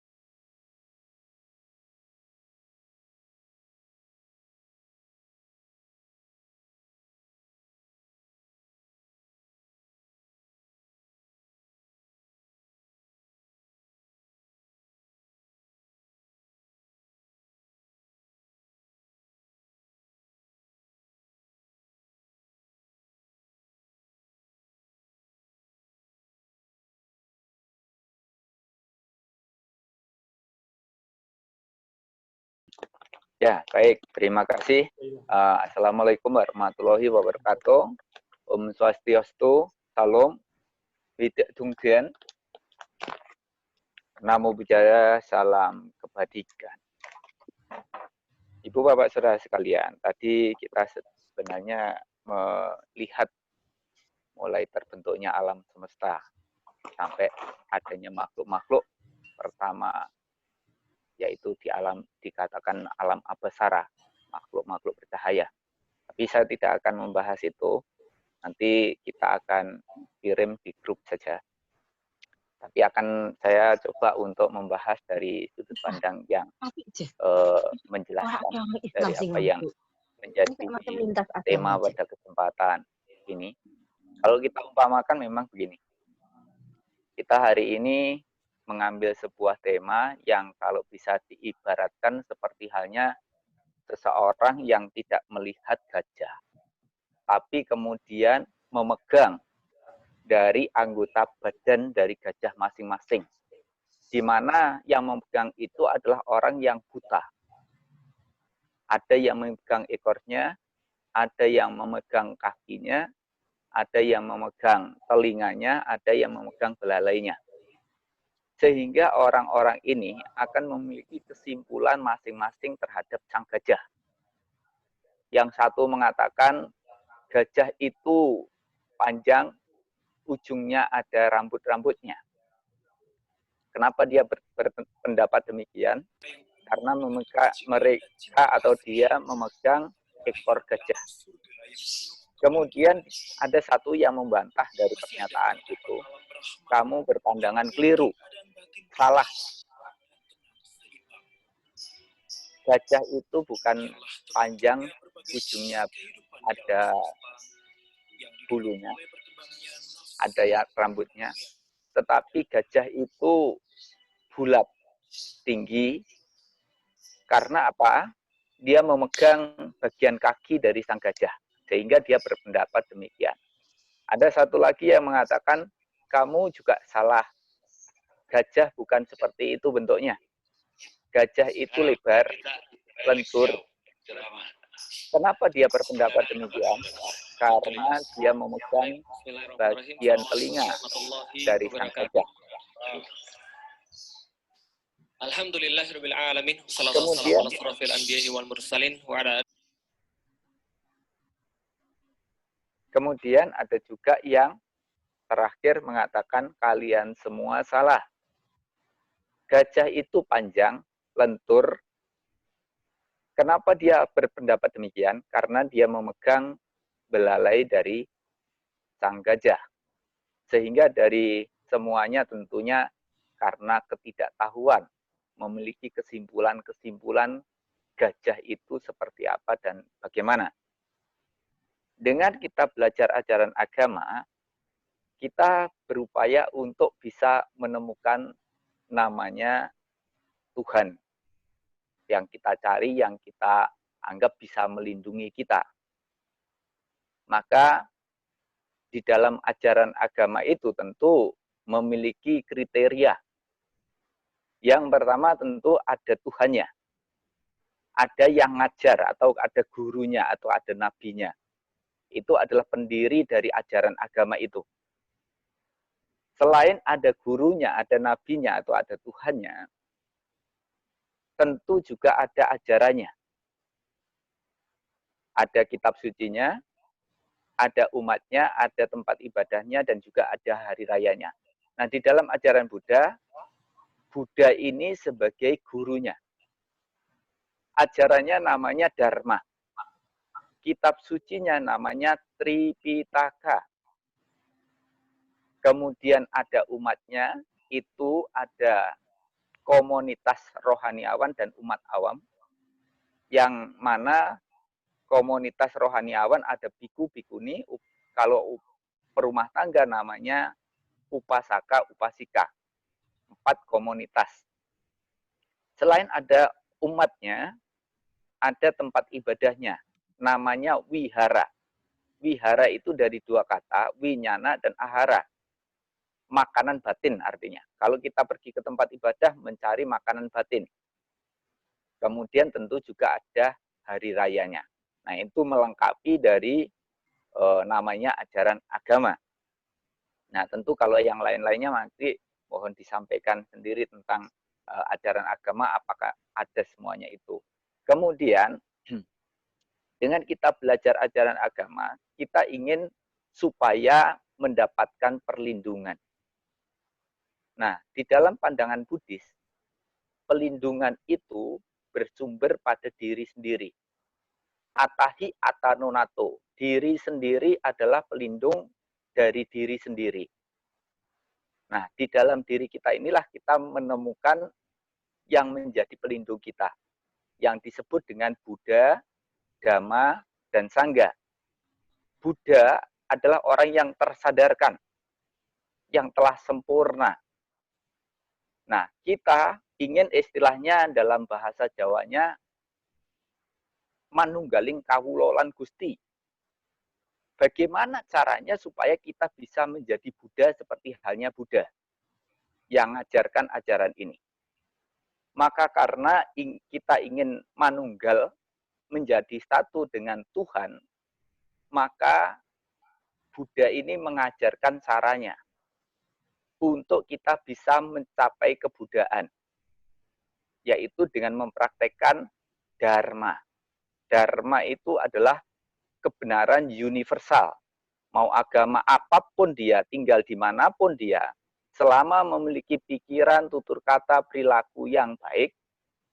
Ya, baik. Terima kasih. Assalamualaikum warahmatullahi wabarakatuh. Om Swastiastu, Salam, Widak Dunggen, Namo Buddhaya, Salam Kebajikan. Ibu Bapak Saudara sekalian, tadi kita sebenarnya melihat mulai terbentuknya alam semesta sampai adanya makhluk-makhluk pertama, yaitu dikatakan alam abasara, makhluk-makhluk bercahaya. Tapi saya tidak akan membahas itu, nanti kita akan kirim di grup saja. Tapi akan saya coba untuk membahas dari sudut pandang yang menjelaskan dari apa yang menjadi tema pada kesempatan ini. Kalau kita umpamakan memang begini, kita hari ini mengambil sebuah tema yang kalau bisa diibaratkan seperti halnya seseorang yang tidak melihat gajah, tapi kemudian memegang dari anggota badan dari gajah masing-masing, di mana yang memegang itu adalah orang yang buta. Ada yang memegang ekornya, ada yang memegang kakinya, ada yang memegang telinganya, ada yang memegang belalainya. Sehingga orang-orang ini akan memiliki kesimpulan masing-masing terhadap sang gajah. Yang satu mengatakan gajah itu panjang, ujungnya ada rambut-rambutnya. Kenapa dia berpendapat demikian? Karena mereka atau dia memegang ekor gajah. Kemudian ada satu yang membantah dari pernyataan itu. Kamu berpandangan keliru, salah. Gajah itu bukan panjang, ujungnya ada bulunya. ada ya rambutnya. Tetapi gajah itu bulat, tinggi. Karena apa? Dia memegang bagian kaki dari sang gajah. Sehingga dia berpendapat demikian. Ada satu lagi yang mengatakan, kamu juga salah. Gajah bukan seperti itu bentuknya. Gajah itu lebar, lentur. Kenapa dia berpendapat demikian? Karena dia memegang bagian telinga dari sang gajah. Kemudian ada juga yang terakhir mengatakan kalian semua salah. Gajah itu panjang, lentur. Kenapa dia berpendapat demikian? Karena dia memegang belalai dari sang gajah. Sehingga dari semuanya tentunya karena ketidaktahuan, memiliki kesimpulan-kesimpulan gajah itu seperti apa dan bagaimana. Dengan kita belajar ajaran agama, kita berupaya untuk bisa menemukan namanya Tuhan yang kita cari, yang kita anggap bisa melindungi kita. Maka di dalam ajaran agama itu tentu memiliki kriteria. Yang pertama tentu ada Tuhannya. Ada yang ngajar atau ada gurunya atau ada nabinya. Itu adalah pendiri dari ajaran agama itu. Selain ada gurunya, ada nabinya atau ada Tuhannya, tentu juga ada ajarannya. Ada kitab sucinya, ada umatnya, ada tempat ibadahnya, dan juga ada hari rayanya. Nah, di dalam ajaran Buddha, Buddha ini sebagai gurunya. Ajarannya namanya Dharma. Kitab sucinya namanya Tripitaka. Kemudian ada umatnya, itu ada komunitas rohaniawan dan umat awam, yang mana komunitas rohaniawan ada biku, bikuni, kalau perumah tangga namanya upasaka, upasika. 4 komunitas. Selain ada umatnya, ada tempat ibadahnya, namanya wihara. Wihara itu dari 2 kata, winyana dan ahara. Makanan batin artinya. Kalau kita pergi ke tempat ibadah mencari makanan batin. Kemudian tentu juga ada hari rayanya. Nah, itu melengkapi dari namanya ajaran agama. Nah, tentu kalau yang lain-lainnya nanti mohon disampaikan sendiri tentang ajaran agama apakah ada semuanya itu. Kemudian dengan kita belajar ajaran agama, kita ingin supaya mendapatkan perlindungan. Nah, di dalam pandangan Buddhis, pelindungan itu bersumber pada diri sendiri. Atahi atanonato. Diri sendiri adalah pelindung dari diri sendiri. Nah, di dalam diri kita inilah kita menemukan yang menjadi pelindung kita. Yang disebut dengan Buddha, Dhamma, dan Sangha. Buddha adalah orang yang tersadarkan, yang telah sempurna. Nah, kita ingin istilahnya dalam bahasa Jawanya manunggaling kawula lan Gusti. Bagaimana caranya supaya kita bisa menjadi Buddha seperti halnya Buddha yang mengajarkan ajaran ini? Maka karena kita ingin manunggal menjadi satu dengan Tuhan, maka Buddha ini mengajarkan caranya untuk kita bisa mencapai kebudaan, yaitu dengan mempraktekkan Dharma. Dharma itu adalah kebenaran universal. Mau agama apapun dia, tinggal dimanapun dia, selama memiliki pikiran, tutur kata, perilaku yang baik,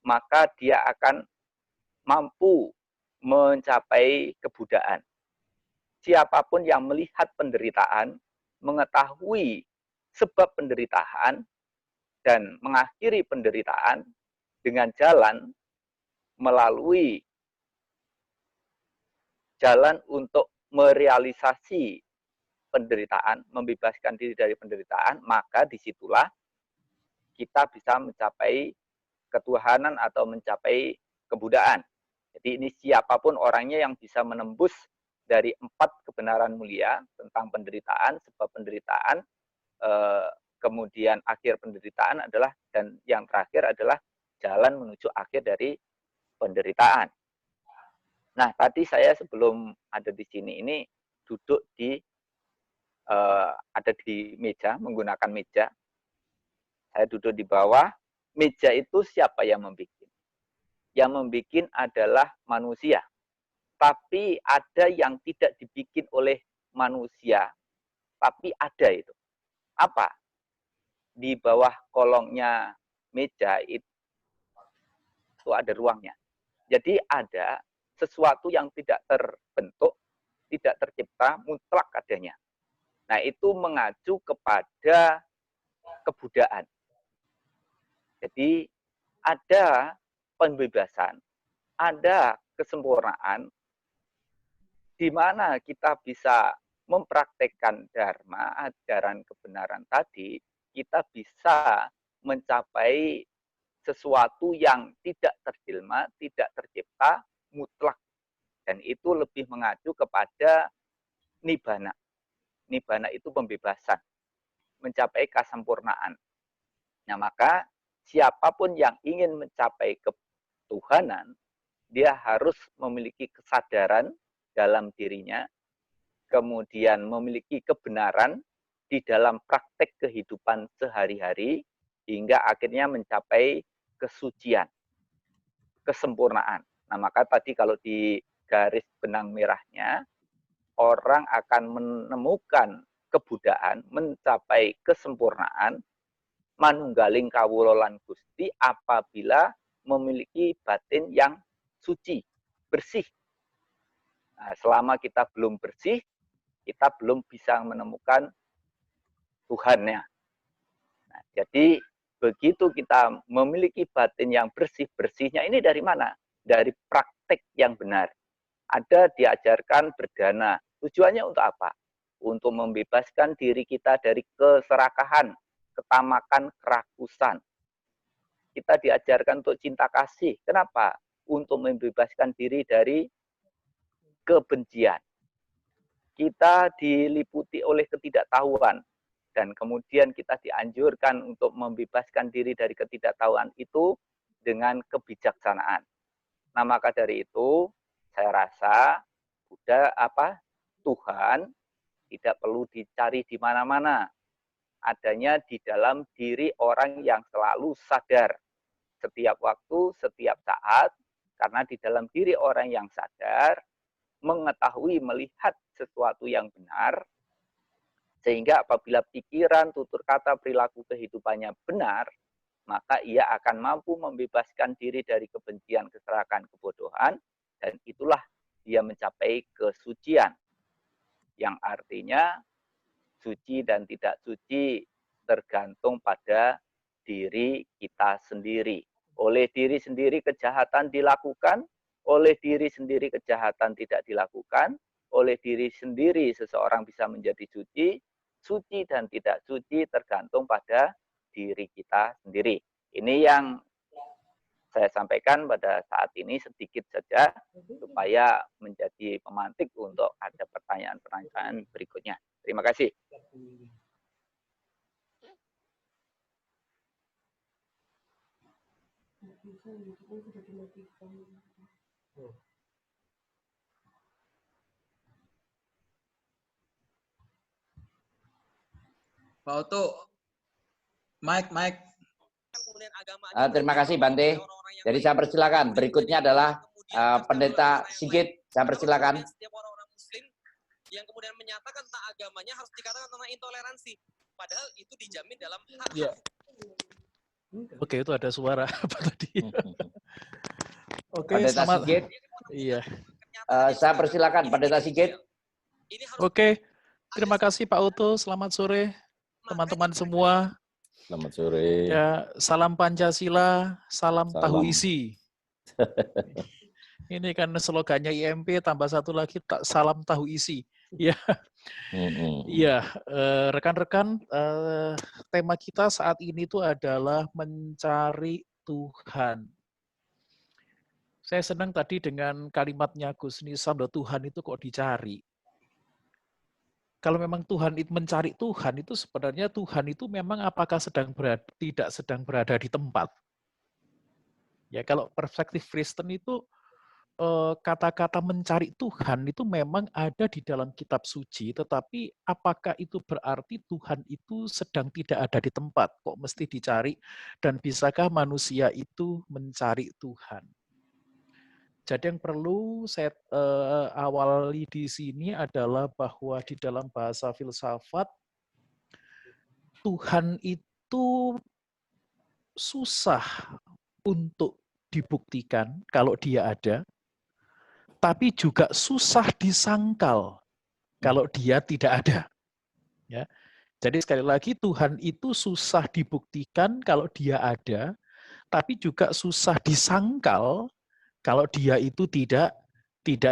maka dia akan mampu mencapai kebudaan. Siapapun yang melihat penderitaan, mengetahui sebab penderitaan, dan mengakhiri penderitaan dengan jalan melalui jalan untuk merealisasi penderitaan, membebaskan diri dari penderitaan, maka disitulah kita bisa mencapai ketuhanan atau mencapai kebudaan. Jadi ini siapapun orangnya yang bisa menembus dari 4 kebenaran mulia tentang penderitaan, sebab penderitaan, kemudian akhir penderitaan adalah, dan yang terakhir adalah jalan menuju akhir dari penderitaan. Nah, tadi saya sebelum ada di sini ini duduk di ada di meja, menggunakan meja. Saya duduk di bawah. Meja itu siapa yang membuat? Yang membuat adalah manusia. Tapi ada yang tidak dibikin oleh manusia, tapi ada itu. Apa? Di bawah kolongnya meja itu ada ruangnya. Jadi ada sesuatu yang tidak terbentuk, tidak tercipta, mutlak adanya. Nah, itu mengacu kepada kebudaan. Jadi ada pembebasan, ada kesempurnaan, di mana kita bisa mempraktekkan dharma, ajaran kebenaran tadi, kita bisa mencapai sesuatu yang tidak terjelma, tidak tercipta, mutlak. Dan itu lebih mengacu kepada nibbana. Nibbana itu pembebasan, mencapai kesempurnaan. Nah, maka siapapun yang ingin mencapai ketuhanan, dia harus memiliki kesadaran dalam dirinya, kemudian memiliki kebenaran di dalam praktek kehidupan sehari-hari, hingga akhirnya mencapai kesucian, kesempurnaan. Nah, maka tadi kalau di garis benang merahnya, orang akan menemukan kebudaan, mencapai kesempurnaan, manunggaling kawula lan Gusti apabila memiliki batin yang suci, bersih. Nah, selama kita belum bersih, kita belum bisa menemukan Tuhannya. Nah, jadi begitu kita memiliki batin yang bersih, bersihnya ini dari mana? Dari praktek yang benar. Ada diajarkan berdana. Tujuannya untuk apa? Untuk membebaskan diri kita dari keserakahan, ketamakan, kerakusan. Kita diajarkan untuk cinta kasih. Kenapa? Untuk membebaskan diri dari kebencian. Kita diliputi oleh ketidaktahuan. Dan kemudian kita dianjurkan untuk membebaskan diri dari ketidaktahuan itu dengan kebijaksanaan. Nah, maka dari itu, saya rasa Tuhan tidak perlu dicari di mana-mana. Adanya di dalam diri orang yang selalu sadar. Setiap waktu, setiap saat, karena di dalam diri orang yang sadar, mengetahui, melihat sesuatu yang benar, sehingga apabila pikiran, tutur kata, perilaku kehidupannya benar, maka ia akan mampu membebaskan diri dari kebencian, keserakahan, kebodohan, dan itulah dia mencapai kesucian. Yang artinya suci dan tidak suci tergantung pada diri kita sendiri. Oleh diri sendiri kejahatan dilakukan, oleh diri sendiri kejahatan tidak dilakukan, oleh diri sendiri seseorang bisa menjadi suci, suci dan tidak suci tergantung pada diri kita sendiri. Ini yang saya sampaikan pada saat ini sedikit saja supaya menjadi pemantik untuk ada pertanyaan-pertanyaan berikutnya. Terima kasih. Pak Oto, Mike. Terima kasih Bante. Jadi saya persilakan. Berikutnya adalah Pendeta Sigit. Saya persilakan. Setiap orang-orang Muslim yang kemudian menyatakan tentang agamanya harus dikatakan tentang intoleransi. Padahal itu dijamin dalam hak. Ya. Oke, itu ada suara apa tadi? Oke, Pendeta Sigit. Iya. Saya persilakan Pendeta Sigit. Oke, terima kasih Pak Oto. Selamat sore teman-teman semua. Selamat sore. Ya, salam Pancasila, salam tahu isi. Ini kan slogannya IMP tambah satu lagi salam tahu isi. Ya, iya, rekan-rekan, tema kita saat ini itu adalah mencari Tuhan. Saya senang tadi dengan kalimatnya Gus Nisam, Tuhan itu kok dicari. Kalau memang Tuhan itu mencari Tuhan, itu sebenarnya Tuhan itu memang apakah tidak sedang berada di tempat. Ya, kalau perspektif Kristen itu kata-kata mencari Tuhan itu memang ada di dalam kitab suci, tetapi apakah itu berarti Tuhan itu sedang tidak ada di tempat? Kok mesti dicari? Dan bisakah manusia itu mencari Tuhan? Jadi yang perlu saya awali di sini adalah bahwa di dalam bahasa filsafat, Tuhan itu susah untuk dibuktikan kalau dia ada, tapi juga susah disangkal kalau dia tidak ada. Ya. Jadi sekali lagi Tuhan itu susah dibuktikan kalau dia ada, tapi juga susah disangkal kalau dia itu tidak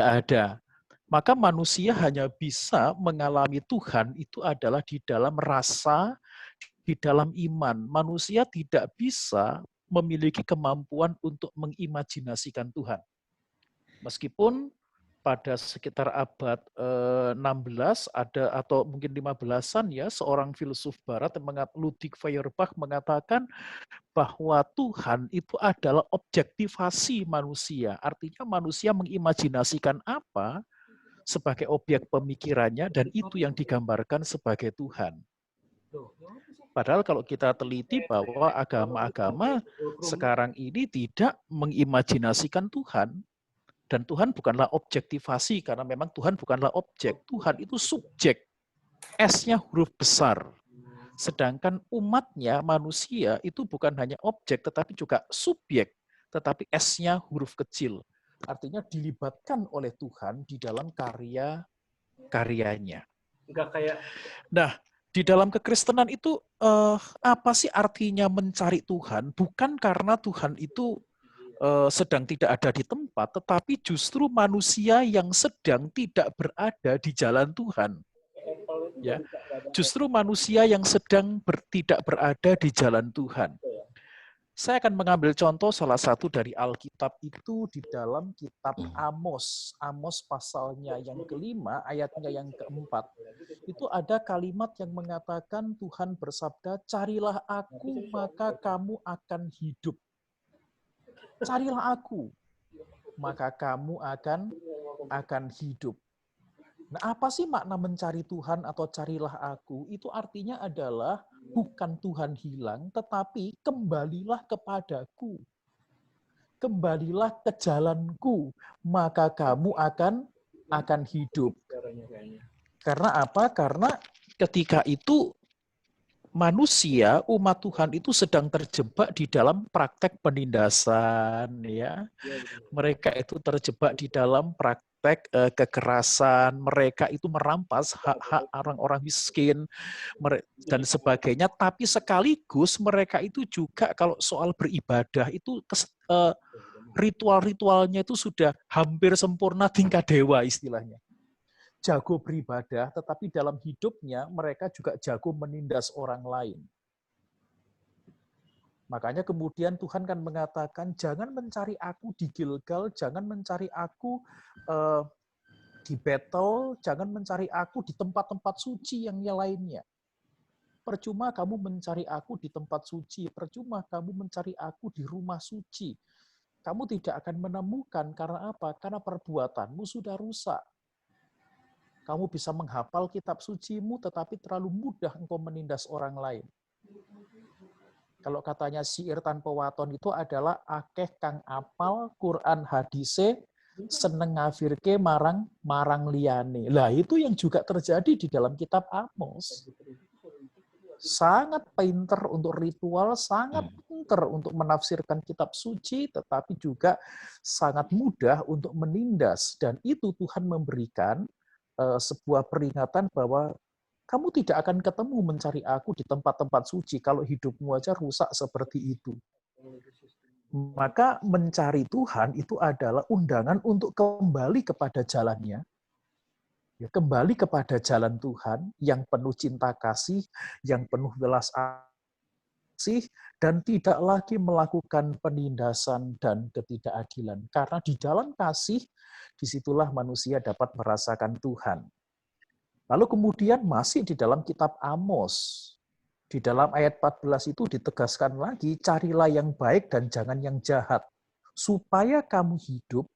ada. Maka manusia hanya bisa mengalami Tuhan itu adalah di dalam rasa, di dalam iman. Manusia tidak bisa memiliki kemampuan untuk mengimajinasikan Tuhan. Meskipun pada sekitar abad 16 ada atau mungkin 15-an ya, seorang filsuf barat Ludwig Feuerbach mengatakan bahwa Tuhan itu adalah objektivasi manusia. Artinya manusia mengimajinasikan apa sebagai objek pemikirannya dan itu yang digambarkan sebagai Tuhan. Padahal kalau kita teliti bahwa agama-agama sekarang ini tidak mengimajinasikan Tuhan. Dan Tuhan bukanlah objektivasi, karena memang Tuhan bukanlah objek. Tuhan itu subjek. S-nya huruf besar. Sedangkan umatnya, manusia, itu bukan hanya objek, tetapi juga subjek. Tetapi S-nya huruf kecil. Artinya dilibatkan oleh Tuhan di dalam karya-karyanya. Nah, di dalam kekristenan itu, apa sih artinya mencari Tuhan? Bukan karena Tuhan itu sedang tidak ada di tempat, tetapi justru manusia yang sedang tidak berada di jalan Tuhan. Ya, justru manusia yang sedang tidak berada di jalan Tuhan. Saya akan mengambil contoh salah satu dari Alkitab itu di dalam kitab Amos. Amos pasalnya yang kelima, ayatnya yang keempat. Itu ada kalimat yang mengatakan Tuhan bersabda, "Carilah aku, maka kamu akan hidup. Carilah aku, maka kamu akan hidup." Nah, apa sih makna mencari Tuhan atau carilah aku? Itu artinya adalah bukan Tuhan hilang, tetapi kembalilah kepadaku. Kembalilah ke jalanku, maka kamu akan hidup. Karena apa? Karena ketika itu manusia, umat Tuhan itu sedang terjebak di dalam praktek penindasan, ya. Mereka itu terjebak di dalam praktek kekerasan, mereka itu merampas hak-hak orang-orang miskin dan sebagainya. Tapi sekaligus mereka itu juga kalau soal beribadah itu ritual-ritualnya itu sudah hampir sempurna tingkat dewa istilahnya. Jago beribadah, tetapi dalam hidupnya mereka juga jago menindas orang lain. Makanya kemudian Tuhan kan mengatakan, jangan mencari aku di Gilgal, jangan mencari aku di Betel, jangan mencari aku di tempat-tempat suci yang lainnya. Percuma kamu mencari aku di tempat suci, percuma kamu mencari aku di rumah suci. Kamu tidak akan menemukan, karena apa? Karena perbuatanmu sudah rusak. Kamu bisa menghafal kitab sucimu, tetapi terlalu mudah engkau menindas orang lain. Kalau katanya syair tanpa waton itu adalah akeh kang apal Quran hadise seneng ngafirke marang liyane. Lah itu yang juga terjadi di dalam kitab Amos. Sangat pinter untuk ritual, sangat pinter untuk menafsirkan kitab suci, tetapi juga sangat mudah untuk menindas. Dan itu Tuhan memberikan sebuah peringatan bahwa kamu tidak akan ketemu mencari aku di tempat-tempat suci kalau hidupmu aja rusak seperti itu. Maka mencari Tuhan itu adalah undangan untuk kembali kepada jalannya. Ya, kembali kepada jalan Tuhan yang penuh cinta kasih, yang penuh belas kasih, dan tidak lagi melakukan penindasan dan ketidakadilan. Karena di dalam kasih, disitulah manusia dapat merasakan Tuhan. Lalu kemudian masih di dalam kitab Amos, di dalam ayat 14 itu ditegaskan lagi, carilah yang baik dan jangan yang jahat, supaya kamu hidup.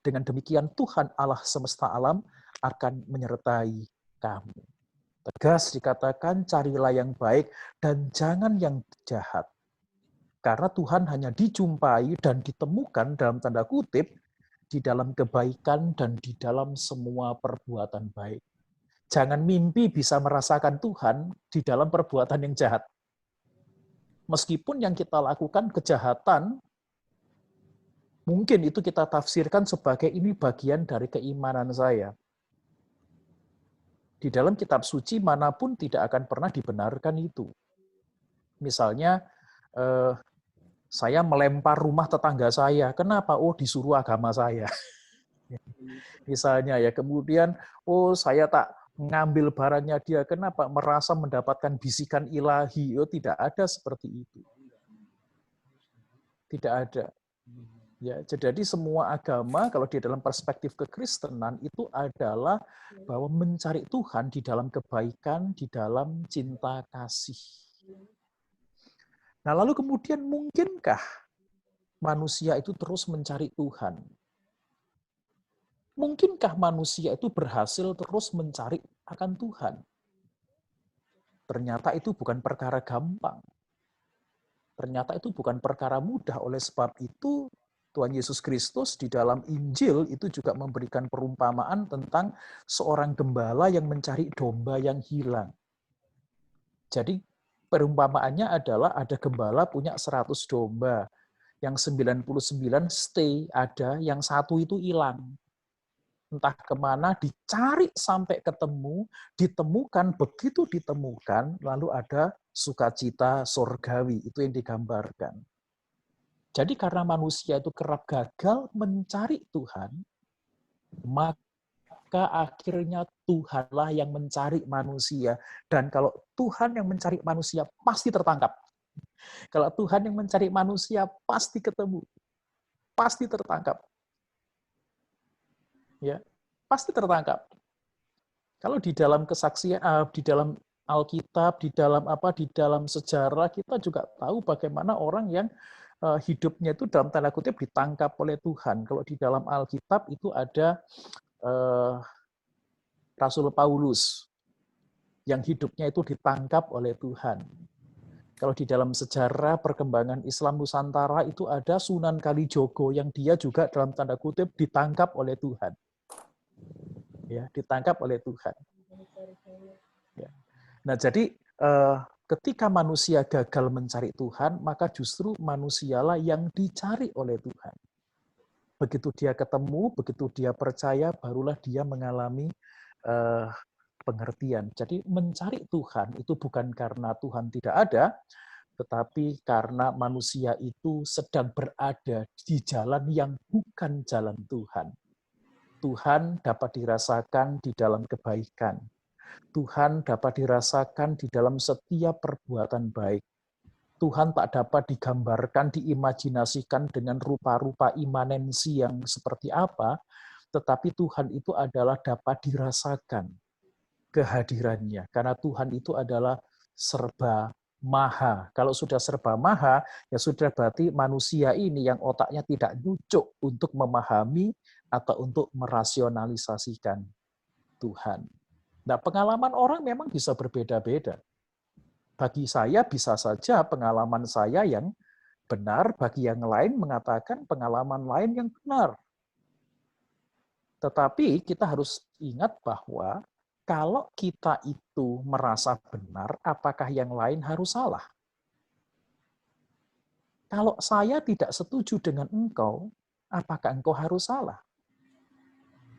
Dengan demikian Tuhan Allah semesta alam akan menyertai kamu. Tegas dikatakan, carilah yang baik dan jangan yang jahat. Karena Tuhan hanya dijumpai dan ditemukan dalam tanda kutip di dalam kebaikan dan di dalam semua perbuatan baik. Jangan mimpi bisa merasakan Tuhan di dalam perbuatan yang jahat. Meskipun yang kita lakukan kejahatan, mungkin itu kita tafsirkan sebagai ini bagian dari keimanan saya. Di dalam kitab suci manapun tidak akan pernah dibenarkan itu. Misalnya, saya melempar rumah tetangga saya. Kenapa? Oh, disuruh agama saya. Misalnya ya, kemudian, oh saya tak ngambil barangnya dia. Kenapa? Merasa mendapatkan bisikan ilahi. Oh, tidak ada seperti itu. Tidak ada. Ya, jadi semua agama kalau di dalam perspektif kekristenan itu adalah bahwa mencari Tuhan di dalam kebaikan, di dalam cinta kasih. Nah, lalu kemudian mungkinkah manusia itu terus mencari Tuhan? Mungkinkah manusia itu berhasil terus mencari akan Tuhan? Ternyata itu bukan perkara gampang. Ternyata itu bukan perkara mudah. Oleh sebab itu, Tuhan Yesus Kristus di dalam Injil itu juga memberikan perumpamaan tentang seorang gembala yang mencari domba yang hilang. Jadi perumpamaannya adalah ada gembala punya 100 domba, yang 99 stay ada, yang satu itu hilang. Entah kemana, dicari sampai ketemu, ditemukan, begitu ditemukan, lalu ada sukacita surgawi, itu yang digambarkan. Jadi karena manusia itu kerap gagal mencari Tuhan, maka akhirnya Tuhanlah yang mencari manusia. Dan kalau Tuhan yang mencari manusia, pasti tertangkap. Kalau Tuhan yang mencari manusia, pasti ketemu. Pasti tertangkap. Ya, pasti tertangkap. Kalau di dalam kesaksian, di dalam Alkitab, di dalam sejarah, kita juga tahu bagaimana orang yang hidupnya itu dalam tanda kutip ditangkap oleh Tuhan. Kalau di dalam Alkitab itu ada Rasul Paulus yang hidupnya itu ditangkap oleh Tuhan. Kalau di dalam sejarah perkembangan Islam Nusantara itu ada Sunan Kalijogo yang dia juga dalam tanda kutip ditangkap oleh Tuhan. Ya, ditangkap oleh Tuhan. Ya. Nah, jadi ketika manusia gagal mencari Tuhan, maka justru manusialah yang dicari oleh Tuhan. Begitu dia ketemu, begitu dia percaya, barulah dia mengalami pengertian. Jadi mencari Tuhan itu bukan karena Tuhan tidak ada, tetapi karena manusia itu sedang berada di jalan yang bukan jalan Tuhan. Tuhan dapat dirasakan di dalam kebaikan. Tuhan dapat dirasakan di dalam setiap perbuatan baik. Tuhan tak dapat digambarkan, diimajinasikan dengan rupa-rupa imanensi yang seperti apa, tetapi Tuhan itu adalah dapat dirasakan kehadirannya. Karena Tuhan itu adalah serba maha. Kalau sudah serba maha, ya sudah berarti manusia ini yang otaknya tidak nyucuk untuk memahami atau untuk merasionalisasikan Tuhan. Nah, pengalaman orang memang bisa berbeda-beda. Bagi saya bisa saja pengalaman saya yang benar, bagi yang lain mengatakan pengalaman lain yang benar. Tetapi kita harus ingat bahwa kalau kita itu merasa benar, apakah yang lain harus salah? Kalau saya tidak setuju dengan engkau, apakah engkau harus salah?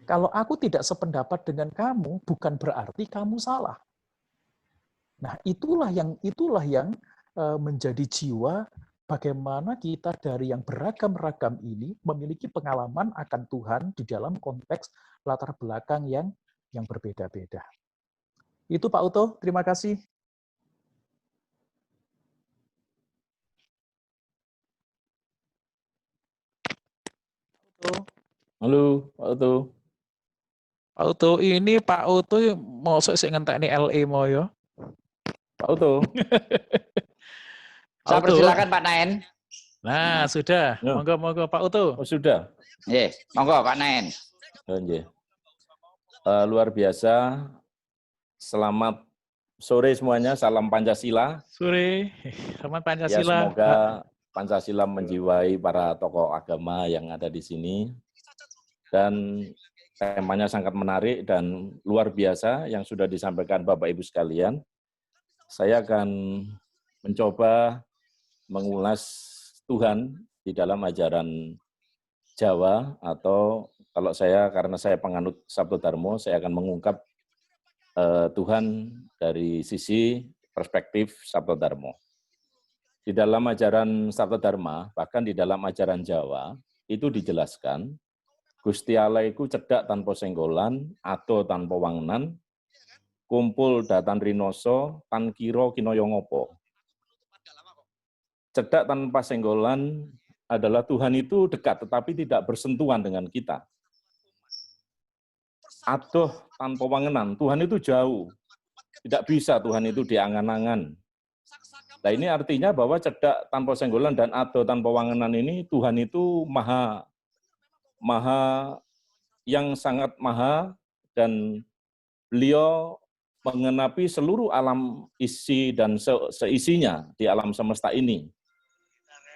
Kalau aku tidak sependapat dengan kamu, bukan berarti kamu salah. Nah, itulah yang menjadi jiwa bagaimana kita dari yang beragam-ragam ini memiliki pengalaman akan Tuhan di dalam konteks latar belakang yang yang berbeda-beda. Itu Pak Uto, terima kasih. Halo, Pak Uto. Pak Uto, ini Pak Uto mau sik ngentekne LE mau ya. Pak Uto. Saya persilakan Pak Naen. Nah, sudah. Monggo Pak Uto. Oh, sudah. Monggo Pak Naen. Luar biasa. Selamat sore semuanya. Salam Pancasila. Sore. Selamat Pancasila. Ya, semoga Pancasila menjiwai para tokoh agama yang ada di sini. Dan temanya sangat menarik dan luar biasa yang sudah disampaikan Bapak Ibu sekalian. Saya akan mencoba mengulas Tuhan di dalam ajaran Jawa, atau kalau saya, karena saya penganut Sabto Dharma, saya akan mengungkap Tuhan dari sisi perspektif Sabto Dharma. Di dalam ajaran Sabto Dharma, bahkan di dalam ajaran Jawa, itu dijelaskan, Gusti Allah iku cedak tanpa senggolan, ado tanpa wangenan, kumpul datan rinoso, tan kiro kinoyo ngopo. Cedak tanpa senggolan adalah Tuhan itu dekat, tetapi tidak bersentuhan dengan kita. Adoh tanpa wangenan, Tuhan itu jauh. Tidak bisa Tuhan itu diangan-angan. Nah, ini artinya bahwa cedak tanpa senggolan dan adoh tanpa wangenan ini, Tuhan itu maha yang sangat maha, dan beliau mengenapi seluruh alam isi dan seisinya di alam semesta ini.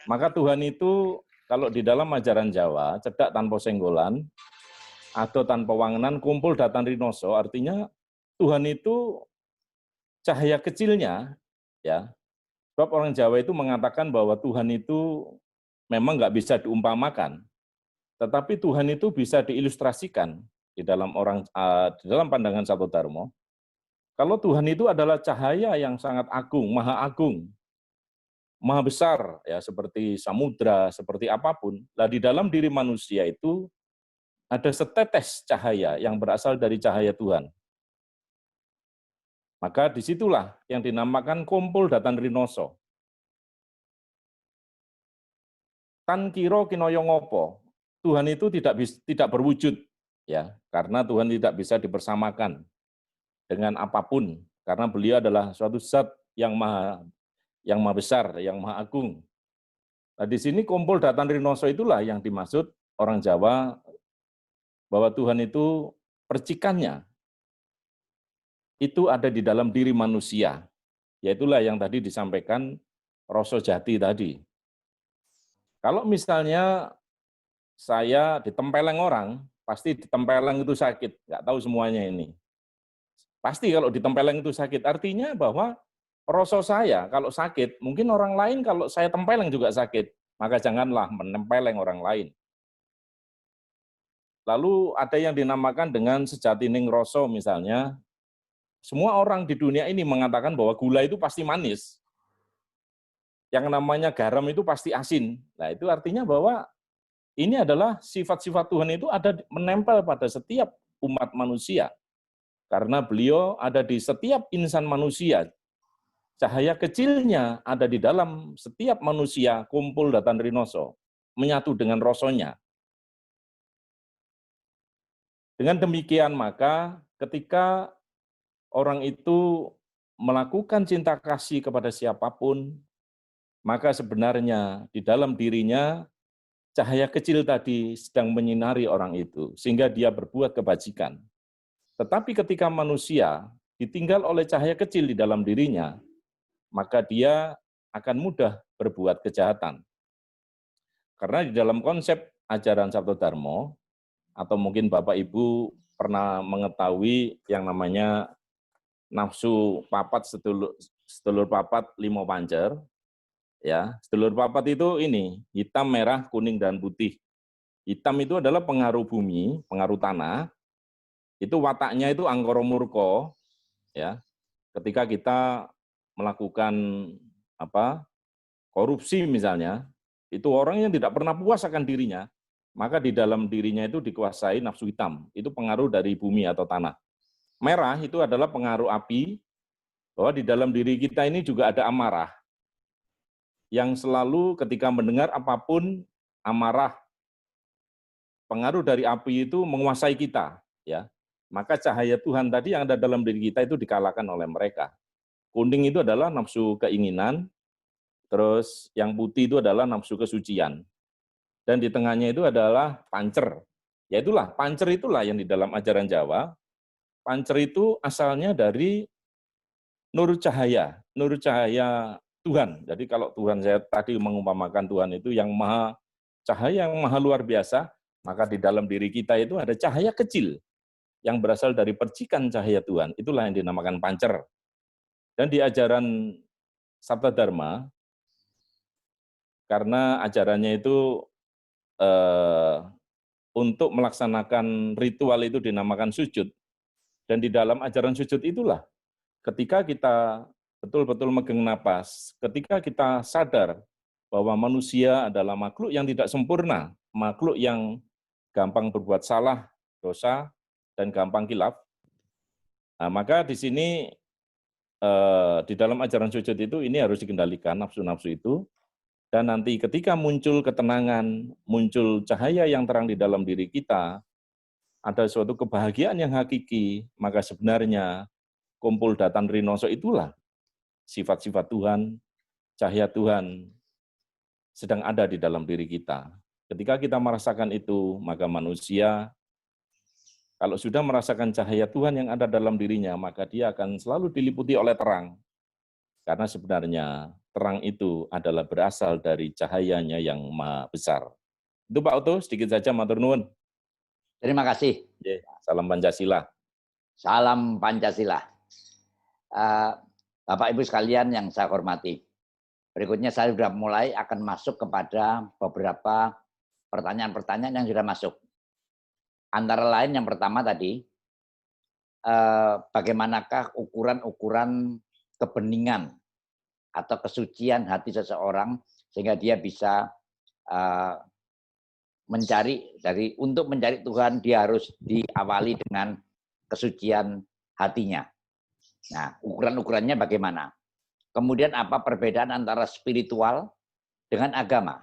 Maka Tuhan itu kalau di dalam ajaran Jawa, cedak tanpa senggolan, adoh tanpa wangenan, kumpul datan rinoso, artinya Tuhan itu cahaya kecilnya, ya. Sebab orang Jawa itu mengatakan bahwa Tuhan itu memang nggak bisa diumpamakan. Tetapi Tuhan itu bisa diilustrasikan di dalam di dalam pandangan Sabto Dharma. Kalau Tuhan itu adalah cahaya yang sangat agung, maha besar, ya, seperti samudra, seperti apapun. Nah, di dalam diri manusia itu ada setetes cahaya yang berasal dari cahaya Tuhan. Maka disitulah yang dinamakan kumpul datan rinoso. Tan kiro kinoyo ngopo. Tuhan itu tidak berwujud, ya, karena Tuhan tidak bisa dipersamakan dengan apapun, karena beliau adalah suatu zat yang maha besar, yang maha agung. Nah, di sini kumpul datan rinoso itulah yang dimaksud orang Jawa, bahwa Tuhan itu percikannya itu ada di dalam diri manusia, yaitulah yang tadi disampaikan rasa jati tadi. Kalau misalnya saya ditempeleng orang, pasti ditempeleng itu sakit, nggak tahu semuanya ini. Pasti kalau ditempeleng itu sakit, artinya bahwa rasa saya kalau sakit, mungkin orang lain kalau saya tempeleng juga sakit, maka janganlah menempeleng orang lain. Lalu ada yang dinamakan dengan sejatining rasa misalnya, semua orang di dunia ini mengatakan bahwa gula itu pasti manis. Yang namanya garam itu pasti asin. Nah, itu artinya bahwa ini adalah sifat-sifat Tuhan itu ada menempel pada setiap umat manusia. Karena beliau ada di setiap insan manusia. Cahaya kecilnya ada di dalam setiap manusia, kumpul datan rinoso, menyatu dengan rosonya. Dengan demikian maka ketika orang itu melakukan cinta kasih kepada siapapun, maka sebenarnya di dalam dirinya cahaya kecil tadi sedang menyinari orang itu, sehingga dia berbuat kebajikan. Tetapi ketika manusia ditinggal oleh cahaya kecil di dalam dirinya, maka dia akan mudah berbuat kejahatan. Karena di dalam konsep ajaran Sabto Dharma, atau mungkin Bapak Ibu pernah mengetahui yang namanya nafsu papat sedulur papat limo pancer, ya, sedulur papat itu ini, hitam, merah, kuning, dan putih. Hitam itu adalah pengaruh bumi, pengaruh tanah. Itu wataknya itu angkara murka, ya. Ketika kita melakukan korupsi misalnya, itu orang yang tidak pernah puas akan dirinya, maka di dalam dirinya itu dikuasai nafsu hitam. Itu pengaruh dari bumi atau tanah. merah itu adalah pengaruh api, bahwa di dalam diri kita ini juga ada amarah, yang selalu ketika mendengar apapun, amarah, pengaruh dari api itu menguasai kita, ya. Maka cahaya Tuhan tadi yang ada dalam diri kita itu dikalahkan oleh mereka. Kuning itu adalah nafsu keinginan, terus yang putih itu adalah nafsu kesucian. Dan di tengahnya itu adalah pancer. Ya itulah, pancer itulah yang di dalam ajaran Jawa. Pancer itu asalnya dari nur cahaya Tuhan. Jadi kalau Tuhan, saya tadi mengumpamakan Tuhan itu yang maha cahaya, yang maha luar biasa, maka di dalam diri kita itu ada cahaya kecil yang berasal dari percikan cahaya Tuhan. Itulah yang dinamakan pancer. Dan di ajaran Sabta Dharma, karena ajarannya itu untuk melaksanakan ritual itu dinamakan sujud. Dan di dalam ajaran sujud itulah, ketika kita betul-betul megang napas, ketika kita sadar bahwa manusia adalah makhluk yang tidak sempurna, makhluk yang gampang berbuat salah, dosa, dan gampang kilaf, nah, maka di sini di dalam ajaran sujud itu ini harus dikendalikan nafsu-nafsu itu, dan nanti ketika muncul ketenangan, muncul cahaya yang terang di dalam diri kita, ada suatu kebahagiaan yang hakiki, maka sebenarnya kumpul datan rinoso itulah sifat-sifat Tuhan, cahaya Tuhan sedang ada di dalam diri kita. Ketika kita merasakan itu, maka manusia kalau sudah merasakan cahaya Tuhan yang ada dalam dirinya, maka dia akan selalu diliputi oleh terang. Karena sebenarnya terang itu adalah berasal dari cahayanya yang maha besar. Itu Pak Oto, sedikit saja matur nuwun. Terima kasih. Salam Pancasila. Salam Pancasila. Bapak Ibu sekalian yang saya hormati, berikutnya saya sudah mulai akan masuk kepada beberapa pertanyaan-pertanyaan yang sudah masuk. Antara lain yang pertama tadi, bagaimanakah ukuran-ukuran kebeningan atau kesucian hati seseorang sehingga dia bisa untuk mencari Tuhan, dia harus diawali dengan kesucian hatinya. Nah, ukuran-ukurannya bagaimana? Kemudian apa perbedaan antara spiritual dengan agama?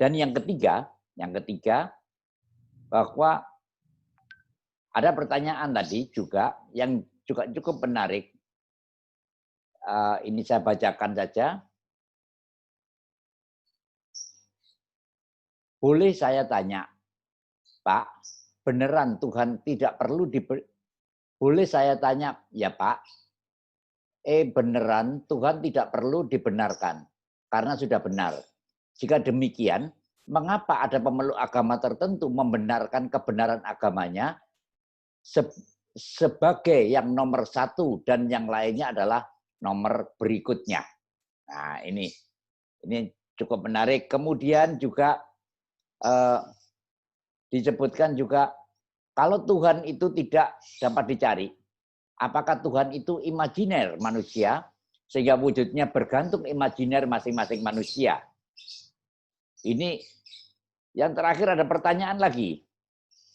Dan yang ketiga bahwa ada pertanyaan tadi juga yang juga cukup menarik. Ini saya bacakan saja. Boleh saya tanya, Pak, beneran Tuhan tidak perlu boleh saya tanya, ya Pak, beneran Tuhan tidak perlu dibenarkan karena sudah benar. Jika demikian, mengapa ada pemeluk agama tertentu membenarkan kebenaran agamanya sebagai yang nomor satu dan yang lainnya adalah nomor berikutnya? Nah, ini cukup menarik. Kemudian juga disebutkan juga kalau Tuhan itu tidak dapat dicari, apakah Tuhan itu imajiner manusia sehingga wujudnya bergantung imajiner masing-masing manusia? Ini yang terakhir ada pertanyaan lagi.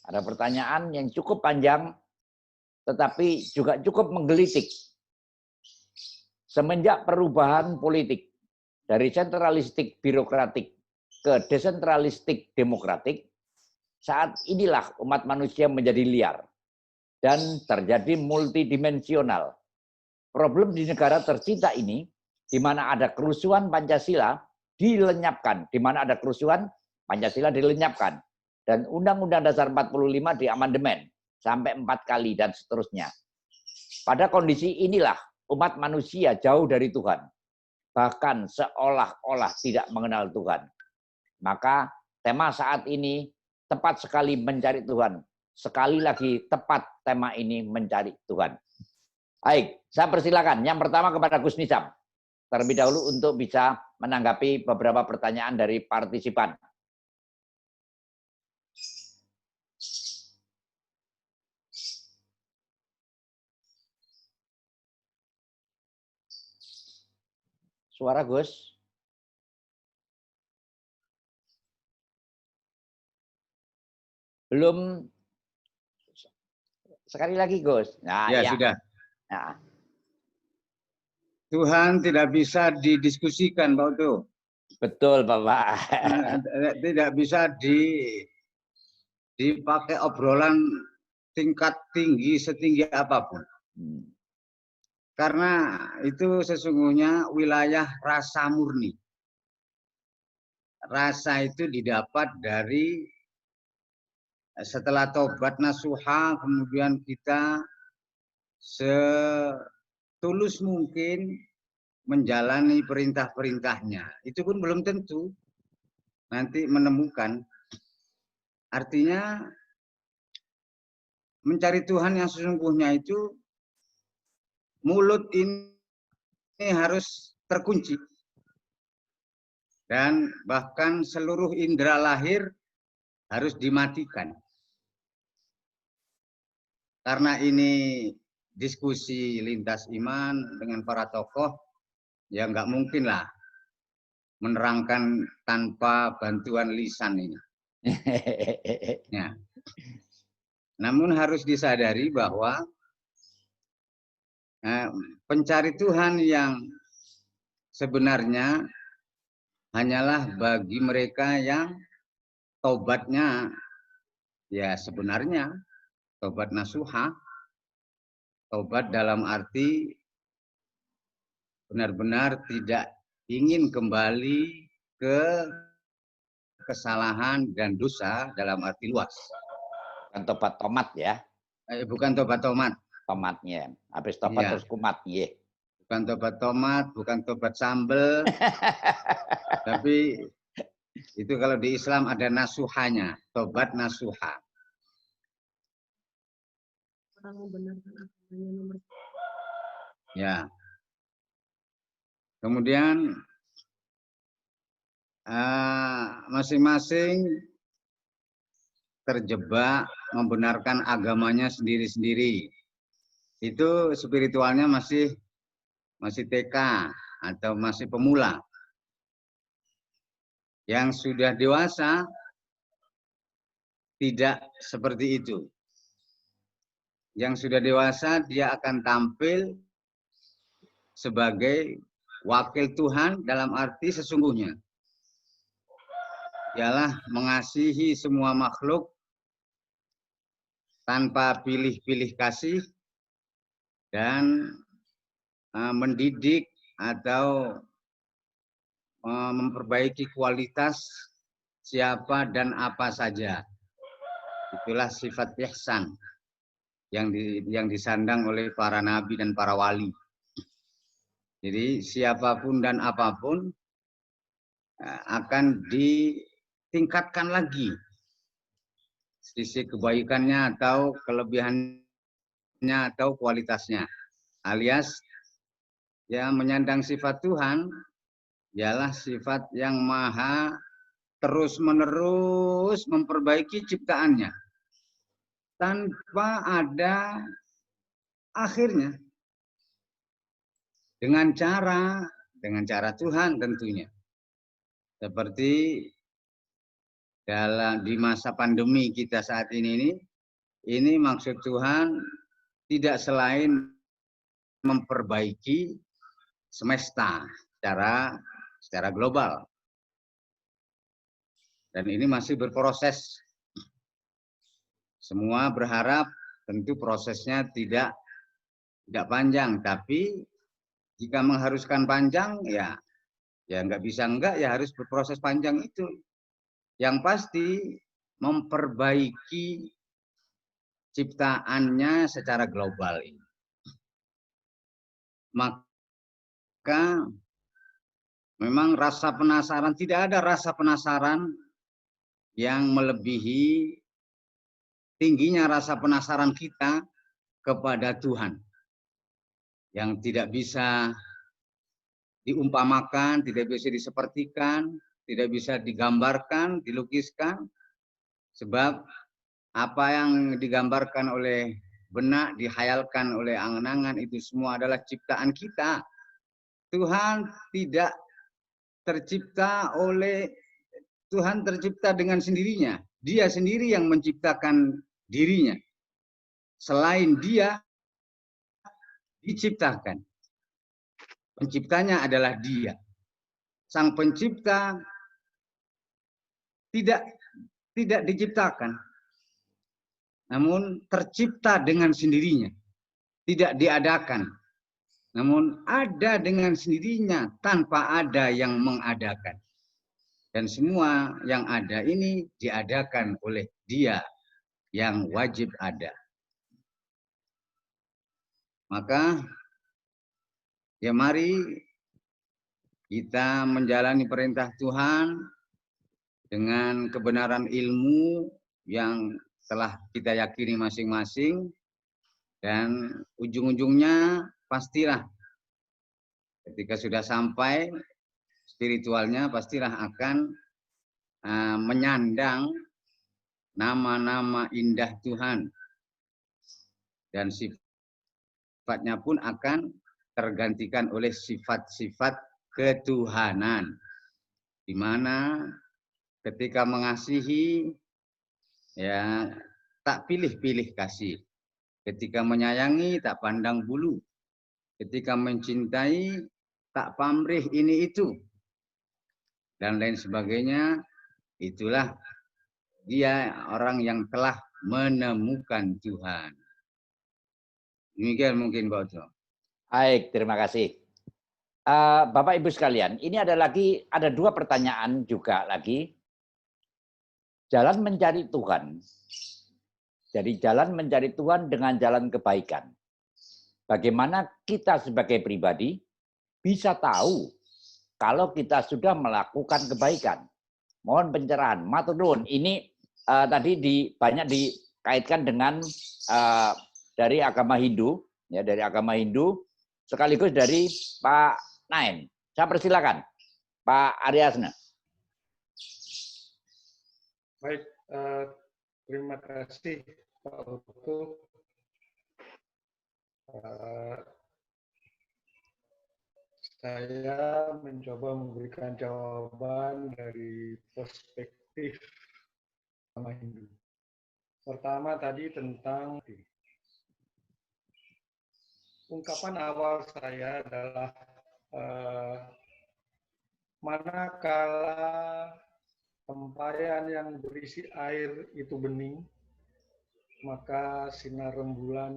Ada pertanyaan yang cukup panjang tetapi juga cukup menggelitik. Semenjak perubahan politik dari sentralistik birokratik ke desentralistik demokratik, saat inilah umat manusia menjadi liar dan terjadi multidimensional. Problem di negara tercinta ini, di mana ada kerusuhan Pancasila dilenyapkan, di mana ada kerusuhan Pancasila dilenyapkan, dan Undang-Undang Dasar 45 diamandemen sampai 4 kali dan seterusnya. Pada kondisi inilah umat manusia jauh dari Tuhan, bahkan seolah-olah tidak mengenal Tuhan. Maka tema saat ini tepat sekali mencari Tuhan. Sekali lagi tepat tema ini mencari Tuhan. Baik, saya persilakan. Yang pertama kepada Gus Nizam. Terlebih dahulu untuk bisa menanggapi beberapa pertanyaan dari partisipan. Suara Gus. Belum. Sekali lagi, Gus. Nah, Ya, ya. sudah. Nah. Tuhan tidak bisa didiskusikan, Pak Oto. Betul, Bapak. Tidak bisa dipakai obrolan tingkat tinggi setinggi apapun. Karena itu sesungguhnya wilayah rasa murni. Rasa itu didapat dari setelah tobat nasuha, kemudian kita setulus mungkin menjalani perintah-perintahnya. Itu pun belum tentu nanti menemukan. Artinya mencari Tuhan yang sesungguhnya itu mulut ini harus terkunci. Dan bahkan seluruh indera lahir harus dimatikan. Karena ini diskusi lintas iman dengan para tokoh, ya nggak mungkin lah menerangkan tanpa bantuan lisan ini. Ya. Namun harus disadari bahwa pencari Tuhan yang sebenarnya hanyalah bagi mereka yang tobatnya ya sebenarnya tobat nasuha, tobat dalam arti benar-benar tidak ingin kembali ke kesalahan dan dosa dalam arti luas. Bukan tobat tomat ya. Bukan tobat tomat. Tomatnya. Habis tobat Ya. terus kumat. Ya. Bukan tobat tomat, bukan tobat sambel. Tapi itu kalau di Islam ada nasuhanya, tobat nasuha. Ya. Kemudian masing-masing terjebak membenarkan agamanya sendiri-sendiri. Itu spiritualnya masih TK atau masih pemula. Yang sudah dewasa tidak seperti itu. Yang sudah dewasa dia akan tampil sebagai wakil Tuhan dalam arti sesungguhnya. Ialah mengasihi semua makhluk tanpa pilih-pilih kasih dan mendidik atau memperbaiki kualitas siapa dan apa saja. Itulah sifat ihsan yang disandang oleh para nabi dan para wali. Jadi siapapun dan apapun akan ditingkatkan lagi sisi kebaikannya atau kelebihannya atau kualitasnya. Alias yang menyandang sifat Tuhan ialah sifat yang maha terus-menerus memperbaiki ciptaannya tanpa ada akhirnya. Dengan cara Tuhan tentunya. Seperti di masa pandemi kita saat ini maksud Tuhan tidak selain memperbaiki semesta secara global. Dan ini masih berproses. Semua berharap tentu prosesnya tidak panjang, tapi jika mengharuskan panjang ya nggak bisa enggak, ya harus berproses panjang itu. Yang pasti memperbaiki ciptaannya secara global ini. Maka memang rasa penasaran, tidak ada rasa penasaran yang melebihi tingginya rasa penasaran kita kepada Tuhan. Yang tidak bisa diumpamakan, tidak bisa disepertikan, tidak bisa digambarkan, dilukiskan. Sebab apa yang digambarkan oleh benak, dihayalkan oleh angan-angan, itu semua adalah ciptaan kita. Tuhan tidak tercipta Tuhan tercipta dengan sendirinya. Dia sendiri yang menciptakan dirinya. selain Dia diciptakan. Penciptanya adalah Dia. Sang Pencipta tidak diciptakan, namun tercipta dengan sendirinya, tidak diadakan, namun ada dengan sendirinya tanpa ada yang mengadakan. Dan semua yang ada ini diadakan oleh Dia yang wajib ada. Maka ya mari kita menjalani perintah Tuhan dengan kebenaran ilmu yang telah kita yakini masing-masing, dan ujung-ujungnya pastilah ketika sudah sampai spiritualnya pastilah akan menyandang nama-nama indah Tuhan, dan sifatnya pun akan tergantikan oleh sifat-sifat ketuhanan, di mana ketika mengasihi ya tak pilih-pilih kasih, ketika menyayangi tak pandang bulu, ketika mencintai tak pamrih ini itu, dan lain sebagainya. Itulah dia orang yang telah menemukan Tuhan. Demikian mungkin Pak Oto. Baik, terima kasih. Bapak Ibu sekalian, ini ada dua pertanyaan juga lagi. Jalan mencari Tuhan. Jadi jalan mencari Tuhan dengan jalan kebaikan. Bagaimana kita sebagai pribadi bisa tahu kalau kita sudah melakukan kebaikan. Mohon pencerahan. Matur nuwun. Ini tadi banyak dikaitkan dengan dari agama Hindu, ya, dari agama Hindu, sekaligus dari Pak Naim. Saya persilakan, Pak Aryasna. Baik, terima kasih Pak Oto. Saya mencoba memberikan jawaban dari perspektif agama Hindu. Pertama tadi tentang ungkapan awal saya adalah manakala tempayan yang berisi air itu bening, maka sinar rembulan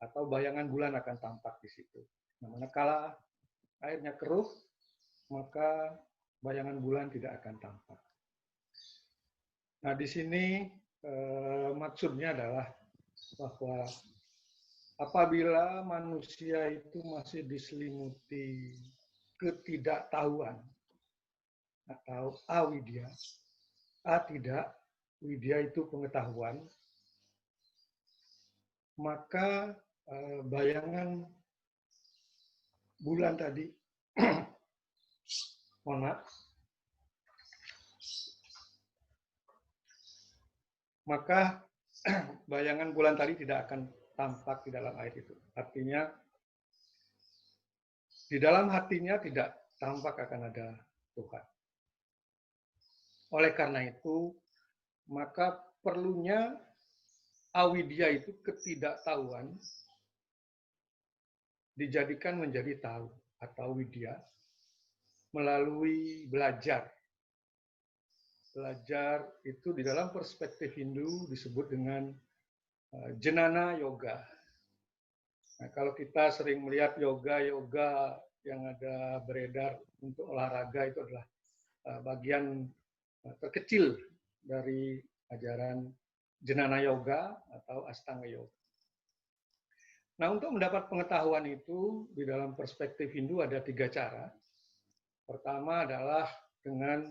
atau bayangan bulan akan tampak di situ. Nah, manakala airnya keruh, maka bayangan bulan tidak akan tampak. Nah, di sini maksudnya adalah bahwa apabila manusia itu masih diselimuti ketidaktahuan atau awidya, widya itu pengetahuan, maka bayangan bulan tadi, mohon maaf, maka bayangan bulan tadi tidak akan tampak di dalam air itu. Artinya, di dalam hatinya tidak tampak akan ada Tuhan. Oleh karena itu, maka perlunya awidya itu ketidaktahuan dijadikan menjadi tahu atau widya melalui belajar. Belajar itu di dalam perspektif Hindu disebut dengan jnana yoga. Nah, kalau kita sering melihat yoga yang ada beredar untuk olahraga, itu adalah bagian terkecil dari ajaran jnana yoga atau astanga yoga. Nah, untuk mendapat pengetahuan itu di dalam perspektif Hindu ada 3 cara. Pertama adalah dengan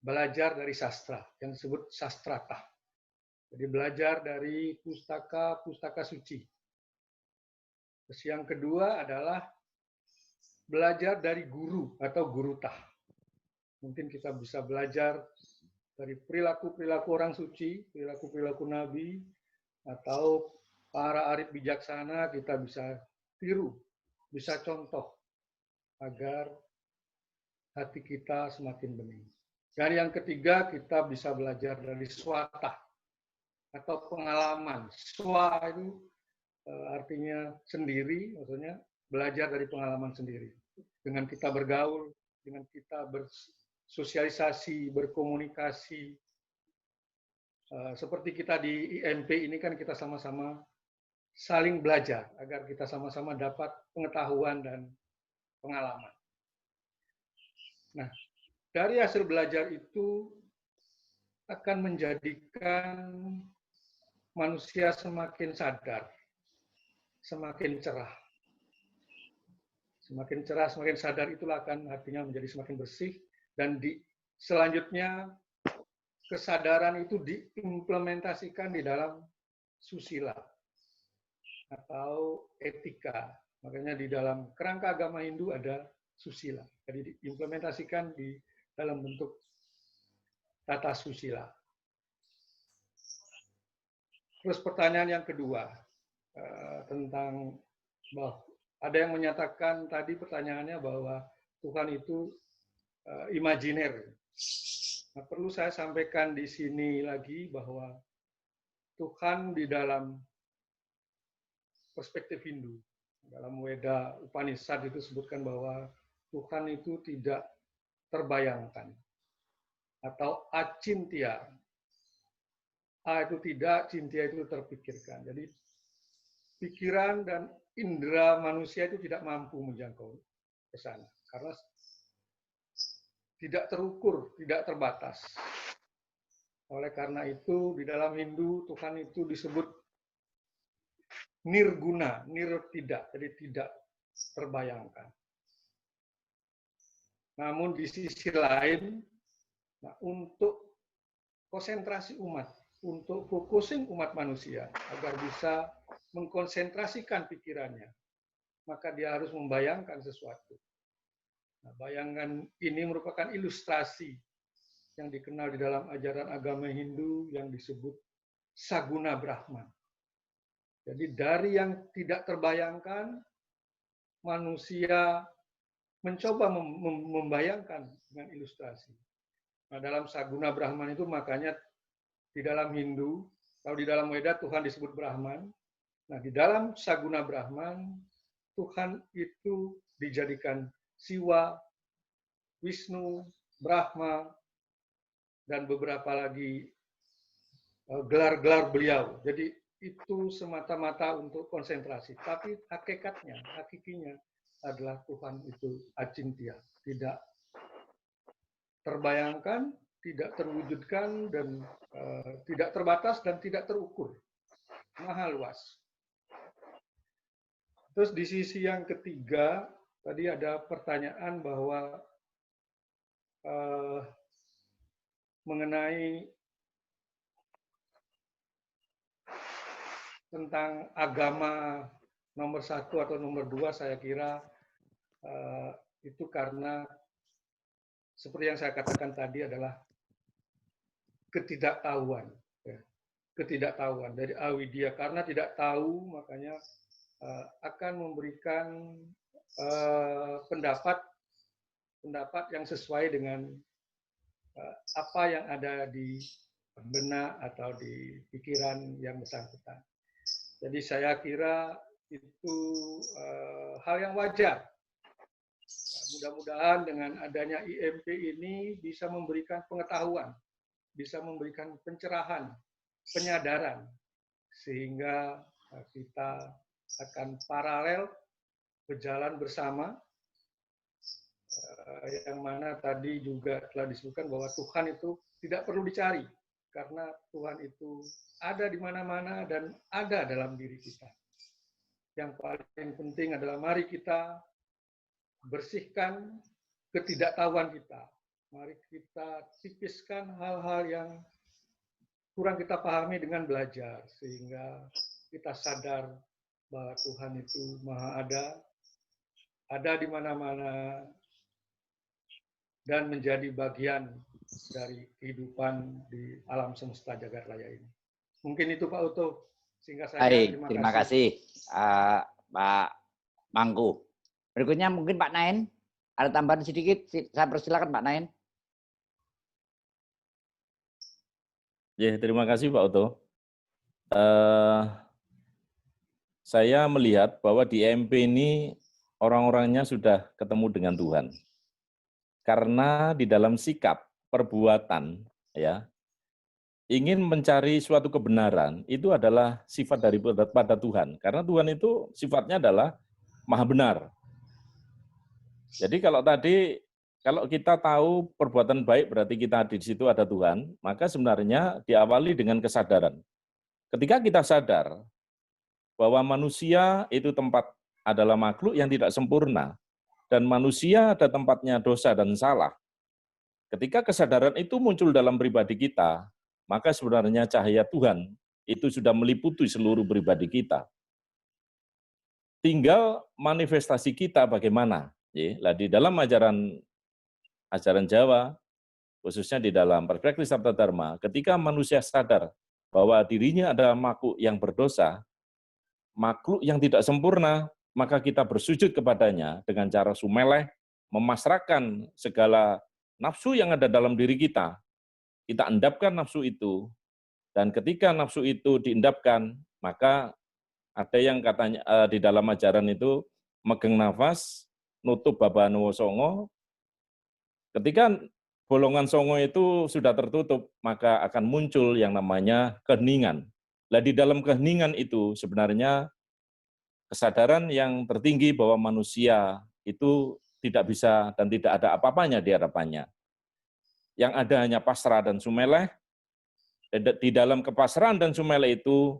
belajar dari sastra, yang disebut sastrata. Jadi belajar dari pustaka suci. Terus yang kedua adalah belajar dari guru atau gurutah. Mungkin kita bisa belajar dari perilaku-perilaku orang suci, perilaku-perilaku nabi, atau para arif bijaksana kita bisa tiru, bisa contoh, agar hati kita semakin bening. Dan yang ketiga, kita bisa belajar dari swata. atau pengalaman. Swa itu artinya sendiri, maksudnya belajar dari pengalaman sendiri. Dengan kita bergaul, dengan kita bersosialisasi, berkomunikasi. Seperti kita di IMP ini kan kita sama-sama saling belajar agar kita sama-sama dapat pengetahuan dan pengalaman. Nah, dari hasil belajar itu akan menjadikan manusia semakin sadar, semakin cerah. Semakin cerah, semakin sadar itulah akan artinya menjadi semakin bersih, dan selanjutnya kesadaran itu diimplementasikan di dalam susila atau etika. Makanya di dalam kerangka agama Hindu ada susila. Jadi diimplementasikan di dalam bentuk tata susila. Terus pertanyaan yang kedua tentang bahwa ada yang menyatakan tadi pertanyaannya bahwa Tuhan itu imajiner. Nah, perlu saya sampaikan di sini lagi bahwa Tuhan di dalam perspektif Hindu, dalam Weda Upanishad itu sebutkan bahwa Tuhan itu tidak terbayangkan atau acintya. A itu tidak, cintya itu terpikirkan. Jadi pikiran dan indera manusia itu tidak mampu menjangkau ke sana karena tidak terukur, tidak terbatas. Oleh karena itu, di dalam Hindu, Tuhan itu disebut nirguna, tidak, jadi tidak terbayangkan. Namun di sisi lain, nah, untuk konsentrasi umat, untuk focusing umat manusia, agar bisa mengkonsentrasikan pikirannya, maka dia harus membayangkan sesuatu. Nah, bayangan ini merupakan ilustrasi yang dikenal di dalam ajaran agama Hindu yang disebut Saguna Brahman. Jadi dari yang tidak terbayangkan, manusia mencoba membayangkan dengan ilustrasi. Nah, dalam Saguna Brahman itu makanya di dalam Hindu, kalau di dalam Weda Tuhan disebut Brahman. Nah, di dalam Saguna Brahman, Tuhan itu dijadikan Siwa, Wisnu, Brahma, dan beberapa lagi gelar-gelar beliau. Jadi itu semata-mata untuk konsentrasi. Tapi hakikatnya, hakikinya adalah Tuhan itu acintya. Tidak terbayangkan, tidak terwujudkan, dan tidak terbatas dan tidak terukur. Maha luas. Terus di sisi yang ketiga, tadi ada pertanyaan bahwa mengenai tentang agama nomor 1 atau nomor 2, saya kira itu karena seperti yang saya katakan tadi adalah ketidaktahuan. Ya. Ketidaktahuan dari awidya. Karena tidak tahu, makanya akan memberikan pendapat yang sesuai dengan apa yang ada di benak atau di pikiran yang bersangkutan. Jadi saya kira itu hal yang wajar. Mudah-mudahan dengan adanya IMP ini bisa memberikan pengetahuan, bisa memberikan pencerahan, penyadaran, sehingga kita akan paralel berjalan bersama, yang mana tadi juga telah disebutkan bahwa Tuhan itu tidak perlu dicari, karena Tuhan itu ada di mana-mana dan ada dalam diri kita. Yang paling penting adalah mari kita bersihkan ketidaktahuan kita. Mari kita tipiskan hal-hal yang kurang kita pahami dengan belajar, sehingga kita sadar bahwa Tuhan itu Maha ada di mana-mana, dan menjadi bagian dari kehidupan di alam semesta jagat raya ini. Mungkin itu Pak Uto. Sehingga saya terima kasih Pak Mangku. Berikutnya mungkin Pak Nain. Ada tambahan sedikit, saya persilakan Pak Nain. Ya, terima kasih Pak Uto. saya melihat bahwa di EMP ini orang-orangnya sudah ketemu dengan Tuhan. Karena di dalam sikap, perbuatan, ya, ingin mencari suatu kebenaran, itu adalah sifat daripada Tuhan. Karena Tuhan itu sifatnya adalah maha benar. Jadi kalau kita tahu perbuatan baik berarti kita di situ ada Tuhan, maka sebenarnya diawali dengan kesadaran. Ketika kita sadar bahwa manusia itu adalah makhluk yang tidak sempurna, dan manusia ada tempatnya dosa dan salah. Ketika kesadaran itu muncul dalam pribadi kita, maka sebenarnya cahaya Tuhan itu sudah meliputi seluruh pribadi kita. Tinggal manifestasi kita bagaimana. Di dalam ajaran Jawa, khususnya di dalam perspektif Sabda Dharma, ketika manusia sadar bahwa dirinya adalah makhluk yang berdosa, makhluk yang tidak sempurna, maka kita bersujud kepadanya dengan cara sumeleh, memasrahkan segala nafsu yang ada dalam diri kita. Kita endapkan nafsu itu, dan ketika nafsu itu diendapkan, maka ada yang katanya di dalam ajaran itu, megang nafas, nutup baba nuwo songo. Ketika bolongan songo itu sudah tertutup, maka akan muncul yang namanya keheningan. Di dalam keheningan itu sebenarnya kesadaran yang tertinggi bahwa manusia itu tidak bisa dan tidak ada apa-apanya di hadapannya. Yang ada hanya pasrah dan sumeleh. Di dalam kepasrahan dan sumeleh itu,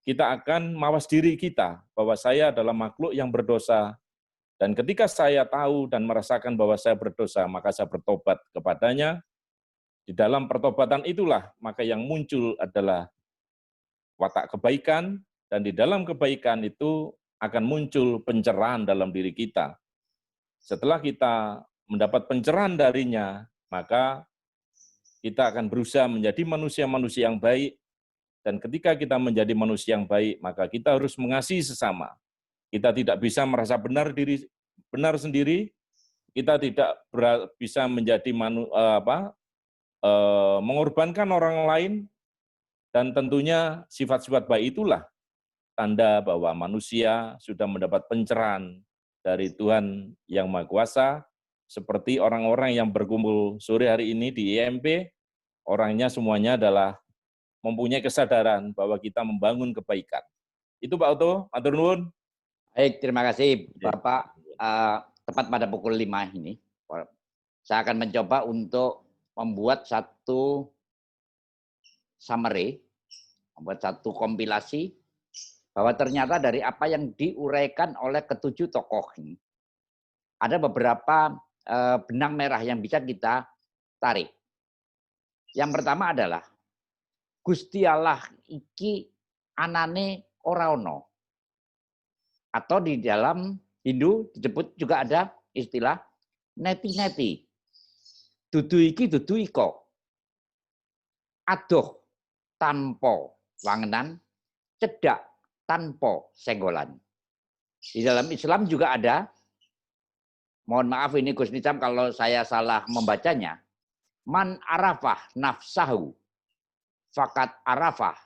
kita akan mawas diri kita bahwa saya adalah makhluk yang berdosa. Dan ketika saya tahu dan merasakan bahwa saya berdosa, maka saya bertobat kepadanya. Di dalam pertobatan itulah, maka yang muncul adalah watak kebaikan, dan di dalam kebaikan itu akan muncul pencerahan dalam diri kita. Setelah kita mendapat pencerahan darinya, maka kita akan berusaha menjadi manusia-manusia yang baik, dan ketika kita menjadi manusia yang baik, maka kita harus mengasihi sesama. Kita tidak bisa merasa benar sendiri, kita tidak bisa menjadi mengorbankan orang lain, dan tentunya sifat-sifat baik itulah tanda bahwa manusia sudah mendapat pencerahan dari Tuhan Yang Maha Kuasa, seperti orang-orang yang berkumpul sore hari ini di EMP, orangnya semuanya adalah mempunyai kesadaran bahwa kita membangun kebaikan. Itu Pak Oto, matur nuwun. Baik, terima kasih Bapak. Tepat pada pukul 5 ini, saya akan mencoba untuk membuat satu summary, membuat satu kompilasi, bahwa ternyata dari apa yang diuraikan oleh ketujuh tokoh ini, ada beberapa benang merah yang bisa kita tarik. Yang pertama adalah, Gusti Allah iki anane ora ono. Atau di dalam Hindu disebut juga ada istilah neti-neti. Dudu iki dudu iko. Adoh tanpa wangenan, cedak tanpa senggolan. Di dalam Islam juga ada, mohon maaf ini Gus Nizam kalau saya salah membacanya, man arafah nafsahu, fakat arafah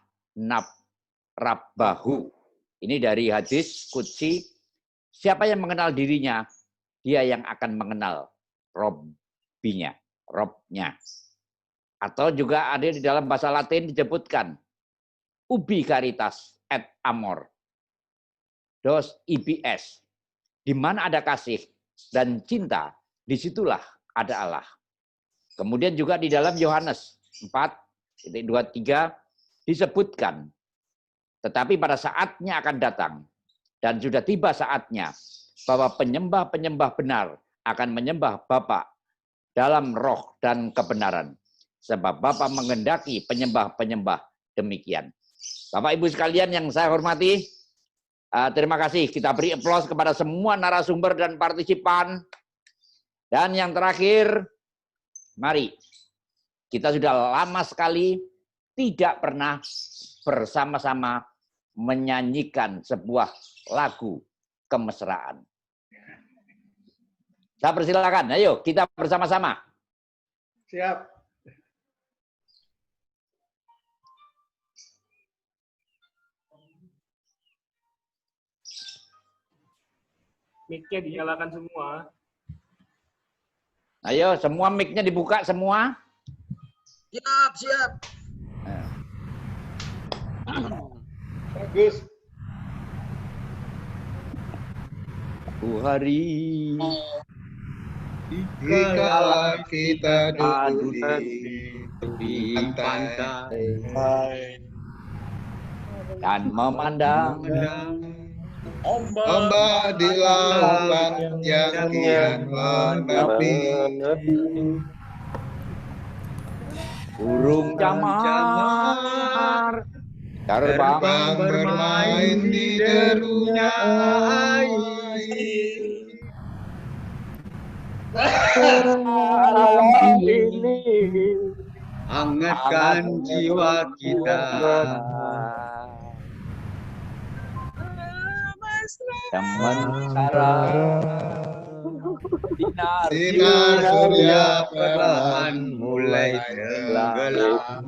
rabbahu. Ini dari hadis qudsi, siapa yang mengenal dirinya, dia yang akan mengenal Robnya. Atau juga ada di dalam bahasa Latin disebutkan, ubi caritas et amor, dos ibs, di mana ada kasih dan cinta, disitulah ada Allah. Kemudian juga di dalam Yohanes 4:23 disebutkan, tetapi pada saatnya akan datang, dan sudah tiba saatnya, bahwa penyembah-penyembah benar akan menyembah Bapa dalam roh dan kebenaran. Sebab Bapa menghendaki penyembah-penyembah demikian. Bapak Ibu sekalian yang saya hormati, terima kasih. Kita beri aplaus kepada semua narasumber dan partisipan. Dan yang terakhir, mari. Kita sudah lama sekali tidak pernah bersama-sama menyanyikan sebuah lagu kemesraan. Saya persilakan, ayo kita bersama-sama. Siap. Mic-nya dinyalakan semua. Ayo, semua mic-nya dibuka semua. Siap, siap. Bagus. Hari dikala kita duduk di pantai dan memandang ombak di lautan yang kian menepi, burung camar terbang bermain di derunya air. Malam ini hangatkan jiwa kita. Sementara sinar surya perlahan mulai tenggelam.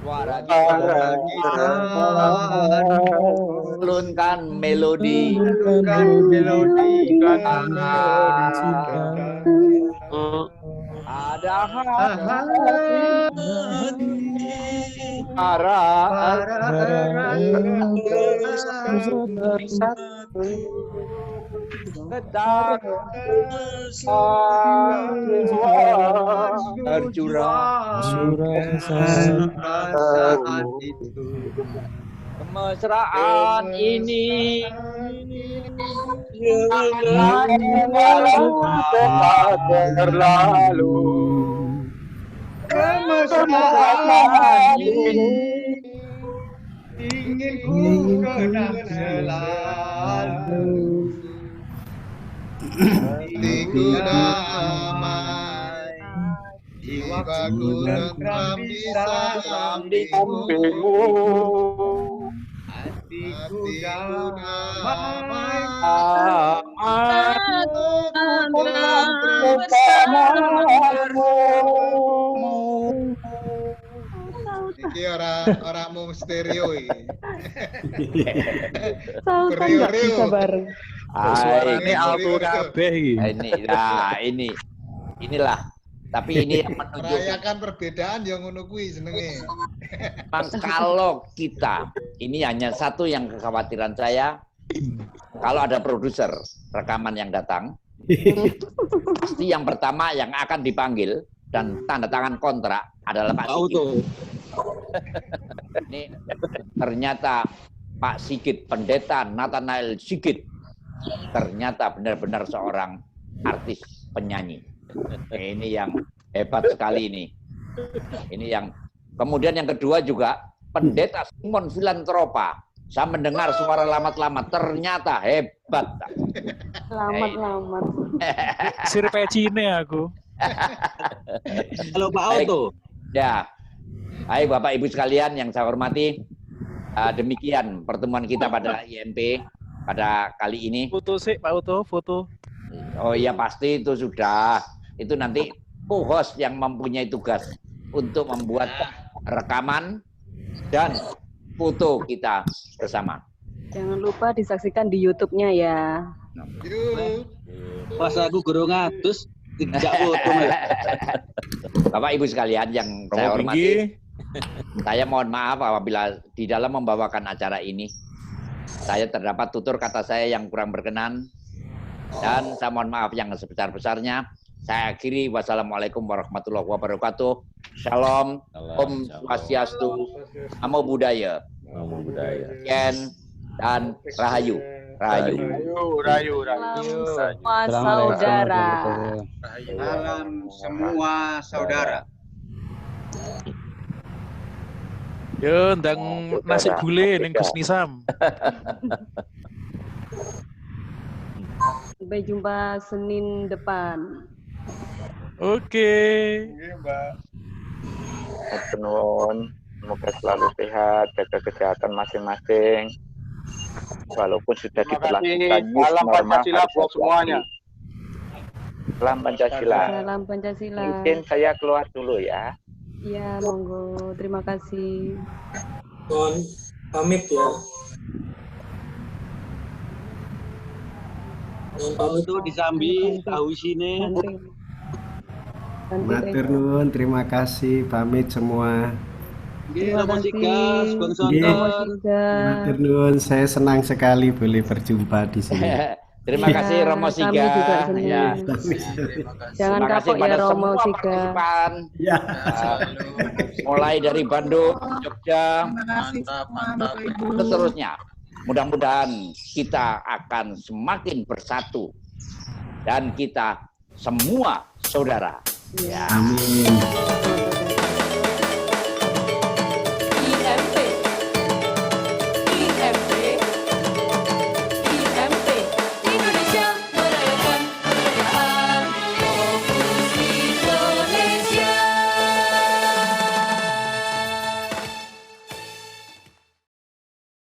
Suara kita melunkan melodi ada getar tercurah saat itu kemesraan ini terlalu Kemesraan ini ingin ku kenang selalu. Hatiku damai, jiwaku tentram di sampingmu. Hatiku damai, iki ora mau stereo iki. Sautan nggak bisa bareng. Suaranya alto kabeh iki. Inilah. Tapi ini yang menunjukkan merayakan perbedaan yang ngono kuwi senenge. Kalau kita, ini hanya satu yang kekhawatiran saya, kalau ada produser rekaman yang datang, pasti yang pertama yang akan dipanggil dan tanda tangan kontrak adalah Pak Sigit. Ini ternyata Pak Sigit, Pendeta Nathanael Sigit, ternyata benar-benar seorang artis penyanyi. Ini yang hebat sekali ini. Ini yang kemudian yang kedua juga Pendeta Simon Filantropa. Saya mendengar suara lamat-lamat, ternyata hebat. Lamat-lamat. Sir pecine aku. Halo Pak Auto. Ya. Hai Bapak Ibu sekalian yang saya hormati. Demikian pertemuan kita pada IMP pada kali ini. Foto sih Pak Auto, foto. Oh iya pasti itu sudah. Itu nanti co-host yang mempunyai tugas untuk membuat rekaman dan foto kita bersama. Jangan lupa disaksikan di YouTube-nya ya. Pas aku gurung ngatus tidak foto. Bapak Ibu sekalian yang saya hormati, saya mohon maaf apabila di dalam membawakan acara ini saya terdapat tutur kata saya yang kurang berkenan dan saya mohon maaf yang sebesar-besarnya. Saya akhiri, wassalamualaikum warahmatullahi wabarakatuh. Shalom, Om Swastiastu, Namo Buddhaya, Yen dan Rahayu. Rahayu. Semua saudara. Salam semua saudara. Yo, ndang nasi gulai ning Gus Nisam. Sampai jumpa Senin depan. Oke. Nuwun, semoga selalu sehat, jaga kesehatan masing-masing. Walaupun sudah diberlakukan Salam Pancasila buat semuanya. Salam Pancasila. Salam Pancasila. Mungkin saya keluar dulu ya. Iya, monggo. Terima kasih. Mohon pamit ya. Pak Oto disambi tahu sini. Matur nuwun, terima kasih, pamit semua. Nggih, Romo Sigas, Bang Sonton. Matur nuwun, saya senang sekali boleh berjumpa di sini. Terima kasih Romo Siga. Kami juga senang. Ya. Jangan Terima kasih kapok ya pada Romo semua Siga. partisipan. Ya. Mulai dari Bandung, Jogja, Mantap, Ibu. seterusnya. Mudah-mudahan kita akan semakin bersatu dan kita semua saudara. Ya. Amin.